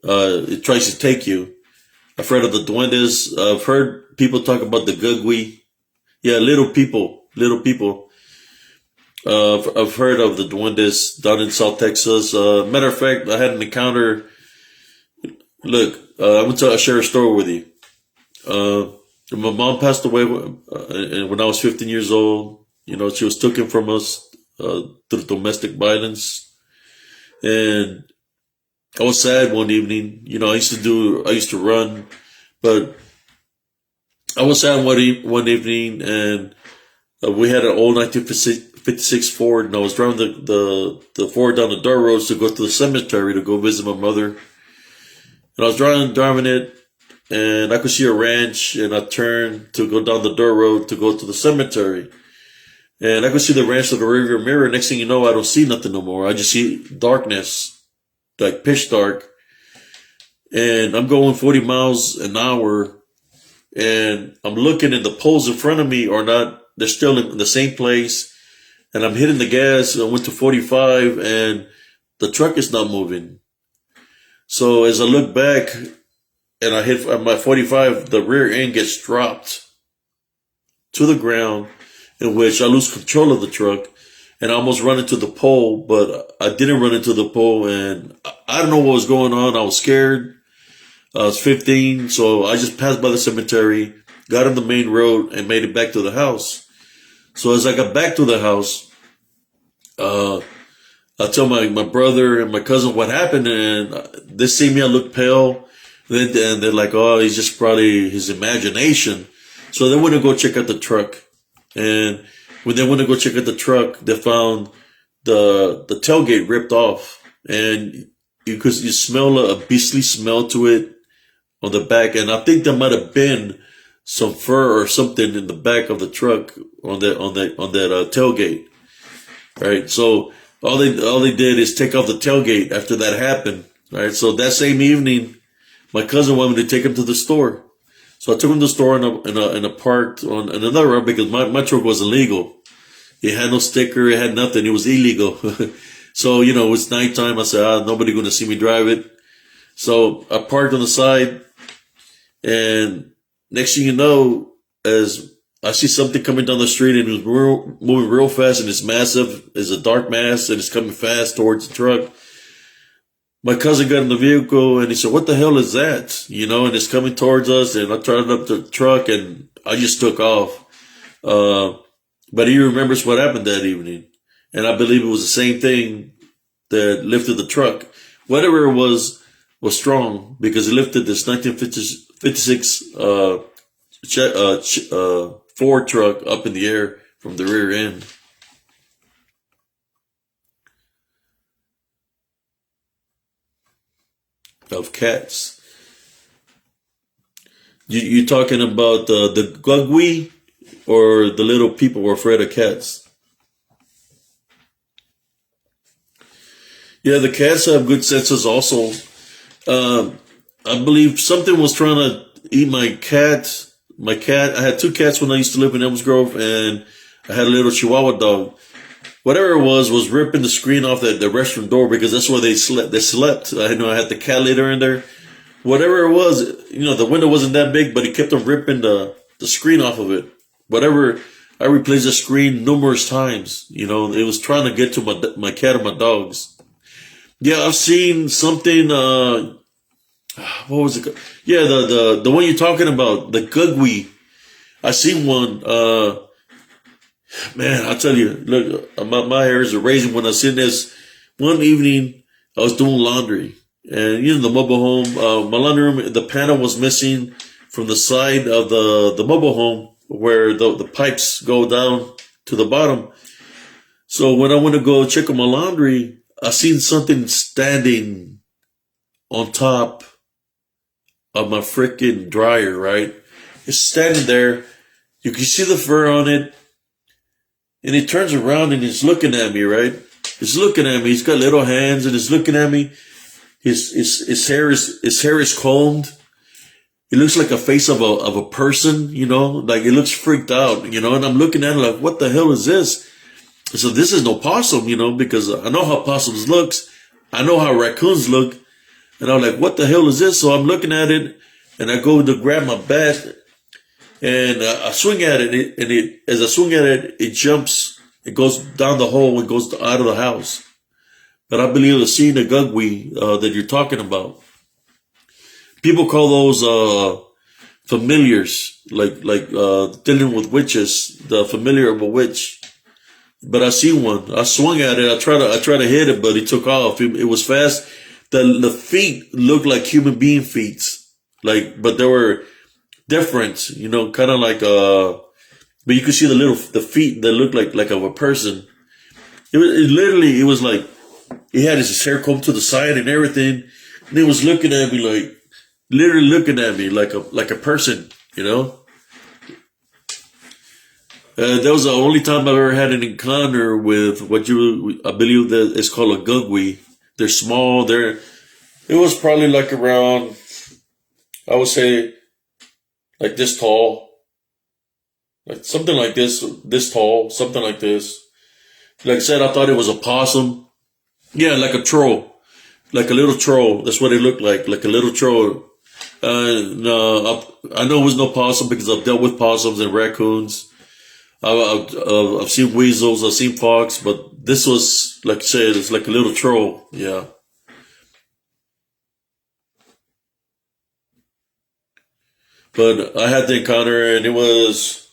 It tries to take you. I've heard of the duendes. I've heard people talk about the gugwi. Yeah, little people. I've heard of the duendes down in South Texas. Matter of fact, I had an encounter. Look, I'm going to share a story with you. My mom passed away when I was 15 years old. She was taken from us through domestic violence. And I was sad one evening. I used to run, but I was sad one evening, and we had an old 1956 Ford, and I was driving the Ford down the dirt roads to go to the cemetery to go visit my mother. And I was driving it, and I could see a ranch, and I turned to go down the dirt road to go to the cemetery. And I could see the ranch through the rearview mirror. Next thing you know, I don't see nothing no more. I just see darkness, like pitch dark. And I'm going 40 miles an hour, and I'm looking, and the poles in front of me are not, they're still in the same place. And I'm hitting the gas. I went to 45, and the truck is not moving. So as I look back and I hit my 45, the rear end gets dropped to the ground, in which I lose control of the truck, and I almost run into the pole, but I didn't run into the pole, and I don't know what was going on. I was scared. I was 15, so I just passed by the cemetery, got on the main road, and made it back to the house. So as I got back to the house, I tell my brother and my cousin what happened, and they see me, I look pale, and they're like, oh, he's just probably his imagination. So they went to go check out the truck. And when they went to go check out the truck, they found the tailgate ripped off, and you smell a beastly smell to it on the back. And I think there might have been some fur or something in the back of the truck on that tailgate. Right. So all they did is take off the tailgate after that happened. Right. So that same evening, my cousin wanted me to take him to the store. So I took him to the store and I parked on another road because my truck was illegal. It had no sticker. It had nothing. It was illegal. So, it's nighttime. I said, nobody going to see me drive it. So I parked on the side, and next thing you know, as I see something coming down the street, and it was moving real fast, and it's massive. It's a dark mass, and it's coming fast towards the truck. My cousin got in the vehicle, and he said, what the hell is that? And it's coming towards us, and I tried up the truck, and I just took off. But he remembers what happened that evening. And I believe it was the same thing that lifted the truck. Whatever it was strong, because it lifted this 1956 Ford truck up in the air from the rear end. Of cats. You talking about the gugwi, or the little people were afraid of cats? Yeah, the cats have good senses also. I believe something was trying to eat my cat. I had two cats when I used to live in Elms Grove, and I had a little Chihuahua dog. whatever it was ripping the screen off the restroom door because that's where they slept. They slept. I know I had the cat litter in there. Whatever it was, the window wasn't that big, but he kept on ripping the screen off of it. Whatever, I replaced the screen numerous times. It was trying to get to my cat and my dogs. Yeah, I've seen something, what was it? Yeah, the one you're talking about, the gugwe. I seen one, man, I tell you, look, my hairs are raising when I seen this. One evening, I was doing laundry. And, the mobile home, my laundry room, the panel was missing from the side of the mobile home where the pipes go down to the bottom. So when I went to go check on my laundry, I seen something standing on top of my freaking dryer, right? It's standing there. You can see the fur on it. And he turns around and he's looking at me, right? He's looking at me. He's got little hands and he's looking at me. His hair is combed. It looks like a face of a person, like it looks freaked out, and I'm looking at it like, what the hell is this? So this is no possum, because I know how possums looks. I know how raccoons look. And I'm like, what the hell is this? So I'm looking at it and I go to grab my bat and I swing at it. And as I swing at it, it jumps, it goes down the hole and goes out of the house. But I believe I've seen the gugwe that you're talking about. People call those familiars, like dealing with witches, the familiar of a witch. But I see one. I swung at it. I tried to hit it, but it took off. It was fast. The feet looked like human being feet, but they were different. Kind of like but you could see the feet that looked like of a person. It was like. He had his hair combed to the side and everything. And he was looking at me literally looking at me like a person, That was the only time I've ever had an encounter with what I believe that is called a gugwe. They're small. It was probably like around, I would say, like this tall. Like something like this tall, something like this. Like I said, I thought it was a possum. Yeah, like a troll, like a little troll. That's what it looked like a little troll. No, I know it was no possum because I've dealt with possums and raccoons. I've seen weasels, I've seen fox, but this was, like I said, it's like a little troll. Yeah. But I had the encounter, and it was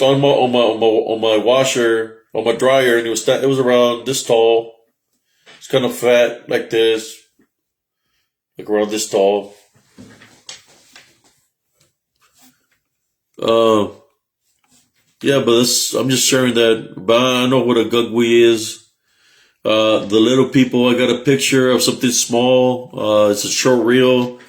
on my washer, on my dryer, and it was around this tall. It's kind of fat, like this, like around this tall. Yeah, but I'm just sharing that. But I know what a gugwe is. The little people, I got a picture of something small. It's a short reel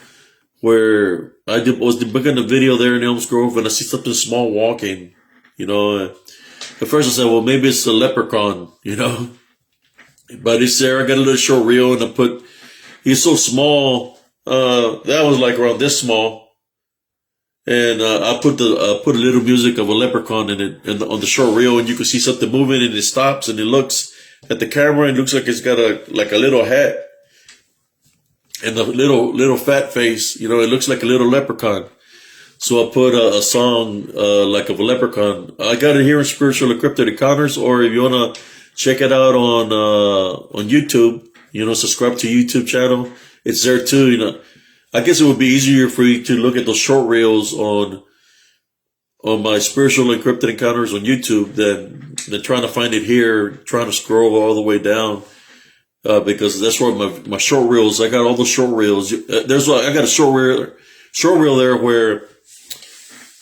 where was debugging the video there in Elms Grove, and I see something small walking. At first I said, well, maybe it's a leprechaun, But it's there. I got a little short reel, and he's so small. That was like around this small. And I put a little music of a leprechaun in it, and on the short reel, and you can see something moving, and it stops, and it looks at the camera, and it looks like it's got a little hat, and the little fat face. It looks like a little leprechaun. So I put a song like of a leprechaun. I got it here in Spiritual and Cryptid Encounters, or if you wanna check it out on YouTube, subscribe to YouTube channel. It's there too, I guess it would be easier for you to look at those short reels on my Spiritual and Cryptid Encounters on YouTube than trying to find it here, trying to scroll all the way down. Because that's where my short reels, I got all the short reels. I got a short reel there where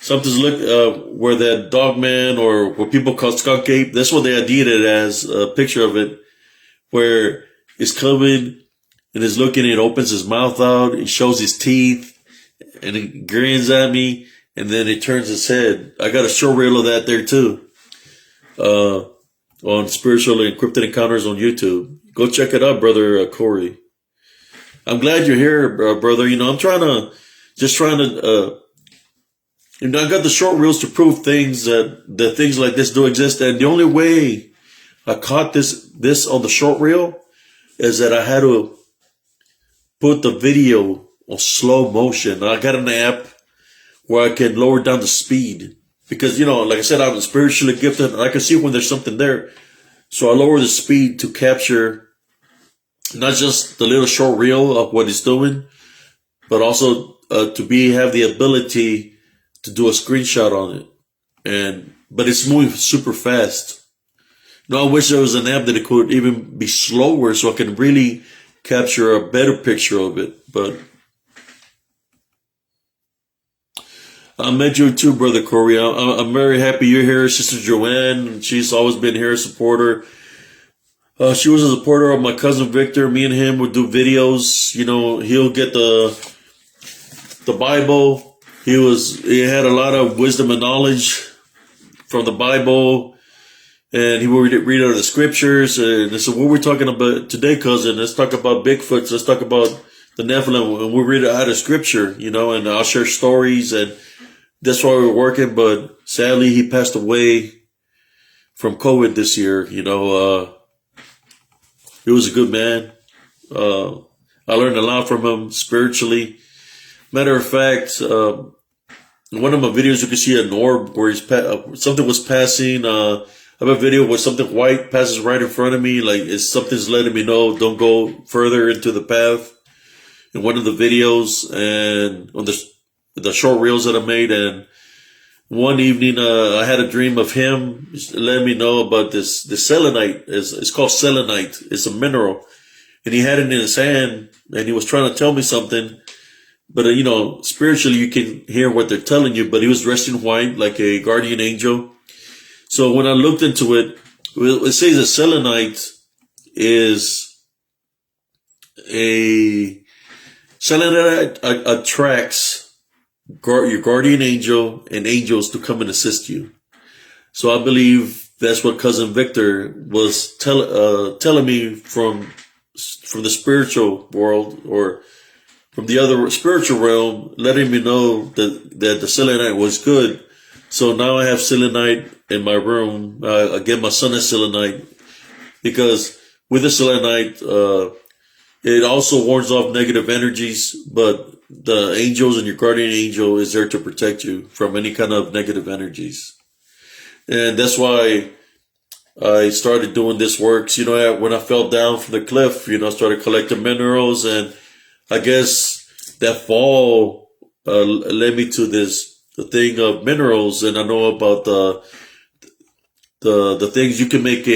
something's where that dog man, or what people call skunk ape, that's what they ID'd it as, a picture of it, where it's coming and is looking, it opens his mouth out, it shows his teeth, and it grins at me, and then it turns his head. I got a short reel of that there too, on Spiritual and Cryptid Encounters on YouTube. Go check it out, brother Corey. I'm glad you're here, brother. I'm trying to I got the short reels to prove things that things like this do exist, and the only way I caught this on the short reel is that I had to put the video on slow motion. I got an app where I can lower down the speed because, like I said, I'm spiritually gifted and I can see when there's something there. So I lower the speed to capture not just the little short reel of what he's doing, but also to have the ability to do a screenshot on it. But it's moving super fast. I wish there was an app that it could even be slower so I can really capture a better picture of it. But I met you too, Brother Corey. I'm very happy you're here. Sister Joanne, she's always been here, a supporter. She was a supporter of my cousin Victor. Me and him would do videos. He'll get the Bible. He had a lot of wisdom and knowledge from the Bible. And he would read out of the scriptures. And I said, what we're talking about today, cousin, let's talk about Bigfoots. Let's talk about the Nephilim. And we'll read it out of scripture, and I'll share stories. And that's why we're working. But sadly, he passed away from COVID this year. He was a good man. I learned a lot from him spiritually. Matter of fact, in one of my videos, you can see an orb where something was passing. I have a video where something white passes right in front of me, like something's letting me know don't go further into the path. In one of the videos and on the short reels that I made, and one evening I had a dream of him letting me know about this selenite. It's called selenite. It's a mineral, and he had it in his hand, and he was trying to tell me something. But spiritually you can hear what they're telling you. But he was dressed in white like a guardian angel. So when I looked into it, it says that selenite attracts your guardian angel and angels to come and assist you. So I believe that's what Cousin Victor was telling me from the spiritual world, or from the other spiritual realm, letting me know that the selenite was good. So now I have selenite in my room. Again, my son has selenite because with the selenite, it also warns off negative energies, but the angels and your guardian angel is there to protect you from any kind of negative energies. And that's why I started doing this work. When I fell down from the cliff, I started collecting minerals, and I guess that fall led me to the thing of minerals. And I know about the things you can make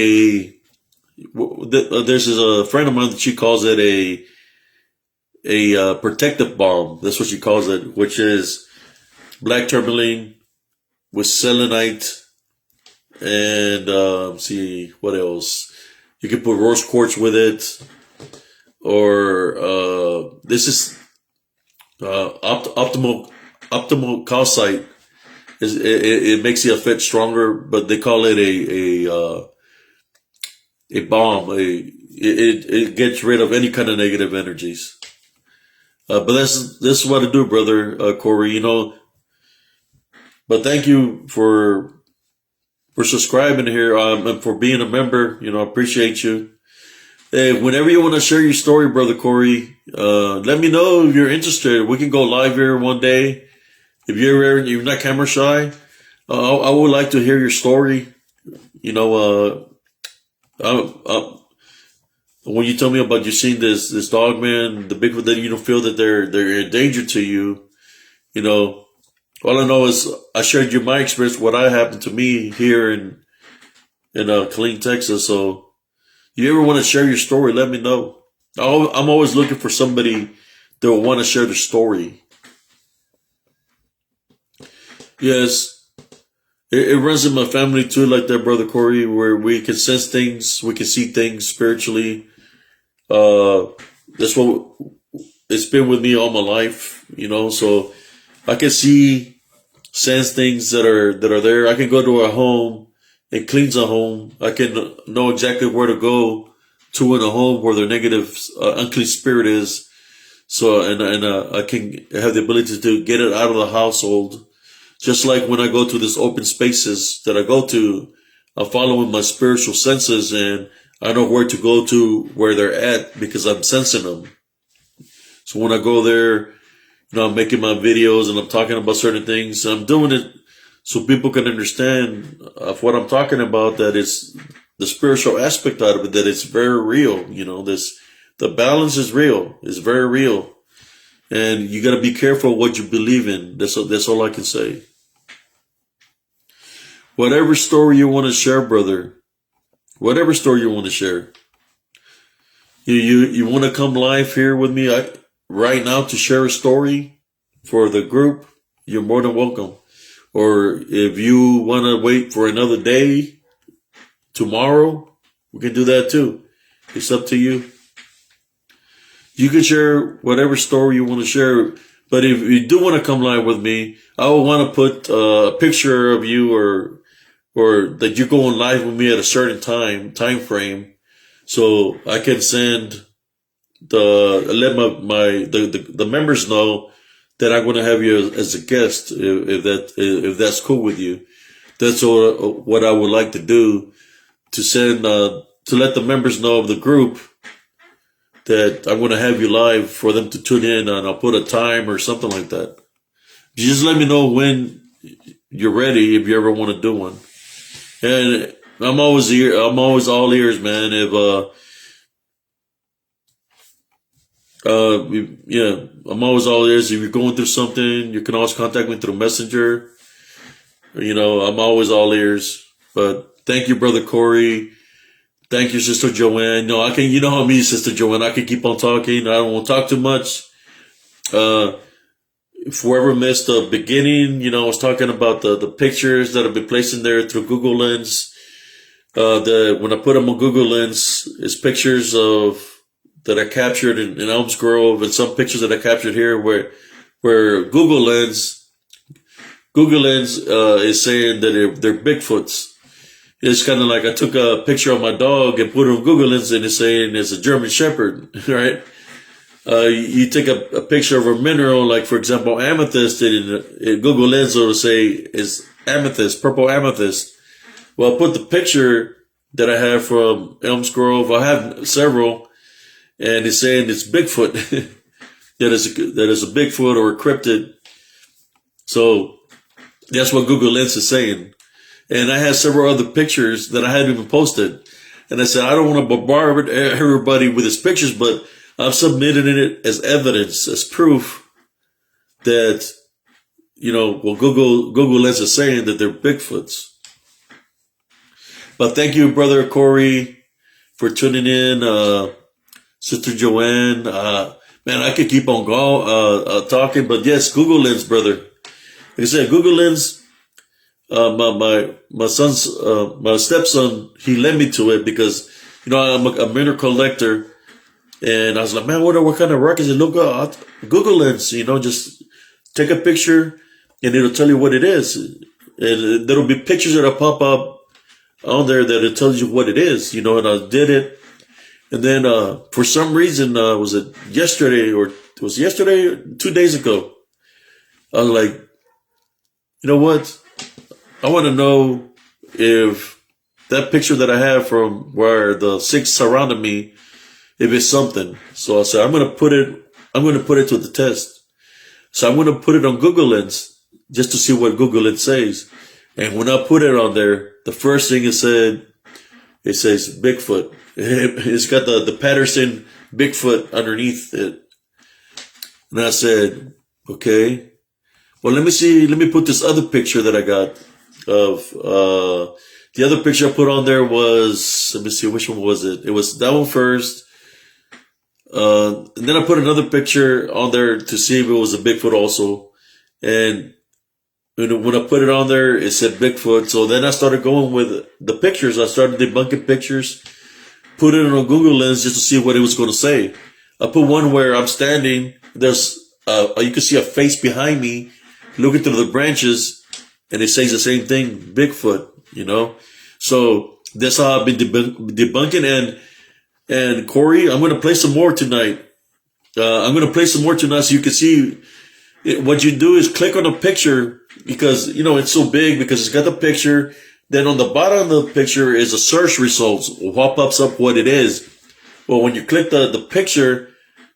there's a friend of mine that she calls it a protective balm. That's what she calls it, which is black tourmaline with selenite and see what else. You can put rose quartz with it, or this is optimal calcite. It makes the effect stronger, but they call it a balm. It gets rid of any kind of negative energies. But this is what I do, Brother Corey. But thank you for subscribing here, and for being a member. I appreciate you. Hey, whenever you want to share your story, Brother Corey, let me know if you're interested. We can go live here one day. If you're not camera shy, I would like to hear your story. When you tell me about you seeing this dog man, the Bigfoot, that you don't feel that they're in danger to you, all I know is I shared you my experience, what happened to me here in Killeen, Texas. So you ever want to share your story, let me know. I'm always looking for somebody that will want to share their story. Yes, it runs in my family too, like that, Brother Corey, where we can sense things, we can see things spiritually. That's what it's been with me all my life, so I can sense things that are there. I can go to a home and cleanse a home. I can know exactly where to go to in a home where the negative, unclean spirit is. So, and I can have the ability to get it out of the household. Just like when I go to these open spaces that I go to, I'm following my spiritual senses, and I know where to go to where they're at because I'm sensing them. So when I go there, I'm making my videos and I'm talking about certain things. I'm doing it so people can understand of what I'm talking about, that it's the spiritual aspect out of it, that it's very real. The balance is real. It's very real. And you got to be careful what you believe in. That's all I can say. Whatever story you want to share, brother, whatever story you want to share, you want to come live here with me right now to share a story for the group, you're more than welcome. Or if you want to wait for another day, tomorrow, we can do that too. It's up to you. You can share whatever story you want to share. But if you do want to come live with me, I will want to put a picture of you or that you're going live with me at a certain time frame, so I can let the members know that I'm going to have you as a guest, if that's cool with you. That's what I would like to do, to let the members know of the group that I'm going to have you live for them to tune in, and I'll put a time or something like that. You just let me know when you're ready, if you ever want to do one. And I'm always here. I'm always all ears, man. I'm always all ears. If you're going through something, you can always contact me through Messenger. I'm always all ears. But thank you, Brother Corey. Thank you, Sister Joanne. No, you know how me, Sister Joanne, I can keep on talking. I don't want to talk too much. If whoever missed the beginning, I was talking about the pictures that have been placed in there through Google Lens. When I put them on Google Lens, it's pictures that I captured in Elms Grove, and some pictures that I captured here where Google Lens is saying that they're Bigfoots. It's kind of like I took a picture of my dog and put it on Google Lens, and it's saying it's a German Shepherd, right? You take a picture of a mineral, like for example amethyst, in Google Lens it'll say is amethyst, purple amethyst. Well, I put the picture that I have from Elms Grove. I have several, and it's saying it's Bigfoot. that is a Bigfoot or a cryptid. So that's what Google Lens is saying. And I had several other pictures that I hadn't even posted. And I said, I don't want to bombard everybody with his pictures, but I've submitted it as evidence, as proof that, Google Lens is saying that they're Bigfoots. But thank you, Brother Corey, for tuning in. Sister Joanne, man, I could keep on talking, but yes, Google Lens, brother. Like I said, Google Lens, my stepson, he led me to it because, I'm a mineral collector. And I was like, man, what kind of rock is it? Look, Google Lens, just take a picture and it'll tell you what it is. And there'll be pictures that'll pop up on there that it tells you what it is, and I did it. And then, for some reason, was it yesterday or 2 days ago? I was like, you know what? I want to know if that picture that I have from where the six surrounded me, if it's something. So I said, I'm going to put it to the test. So I'm going to put it on Google Lens just to see what Google Lens says. And when I put it on there, the first thing it says Bigfoot. It's got the Patterson Bigfoot underneath it. And I said, okay, well, let me put this other picture that I got of, the other picture I put on there was, let me see, which one was it? It was that one first. And then I put another picture on there to see if it was a Bigfoot also. And when I put it on there, it said Bigfoot. So then I started going with the pictures. I started debunking pictures, put it on Google Lens just to see what it was going to say. I put one where I'm standing. There's, you can see a face behind me looking through the branches, and it says the same thing, Bigfoot, So that's how I've been debunking. And Corey, I'm going to play some more tonight. I'm going to play some more tonight so you can see it. What you do is click on a picture because, it's so big because it's got the picture. Then on the bottom of the picture is a search results. What pops up what it is. Well, when you click the picture,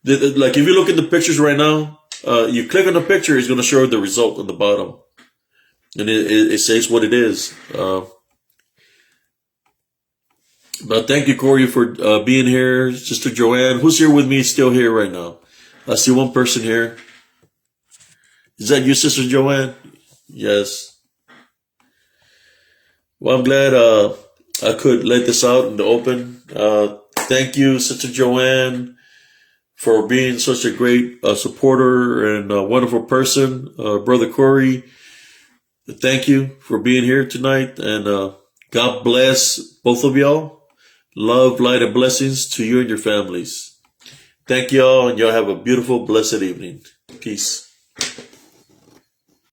like if you look in the pictures right now, you click on the picture, it's going to show the result on the bottom. And it says what it is. But thank you, Corey, for being here. Sister Joanne, who's here with me, still here right now? I see one person here. Is that you, Sister Joanne? Yes. Well, I'm glad I could let this out in the open. Thank you, Sister Joanne, for being such a great supporter and a wonderful person. Brother Corey, thank you for being here tonight. And God bless both of y'all. Love, light, and blessings to you and your families. Thank y'all, and y'all have a beautiful, blessed evening. Peace.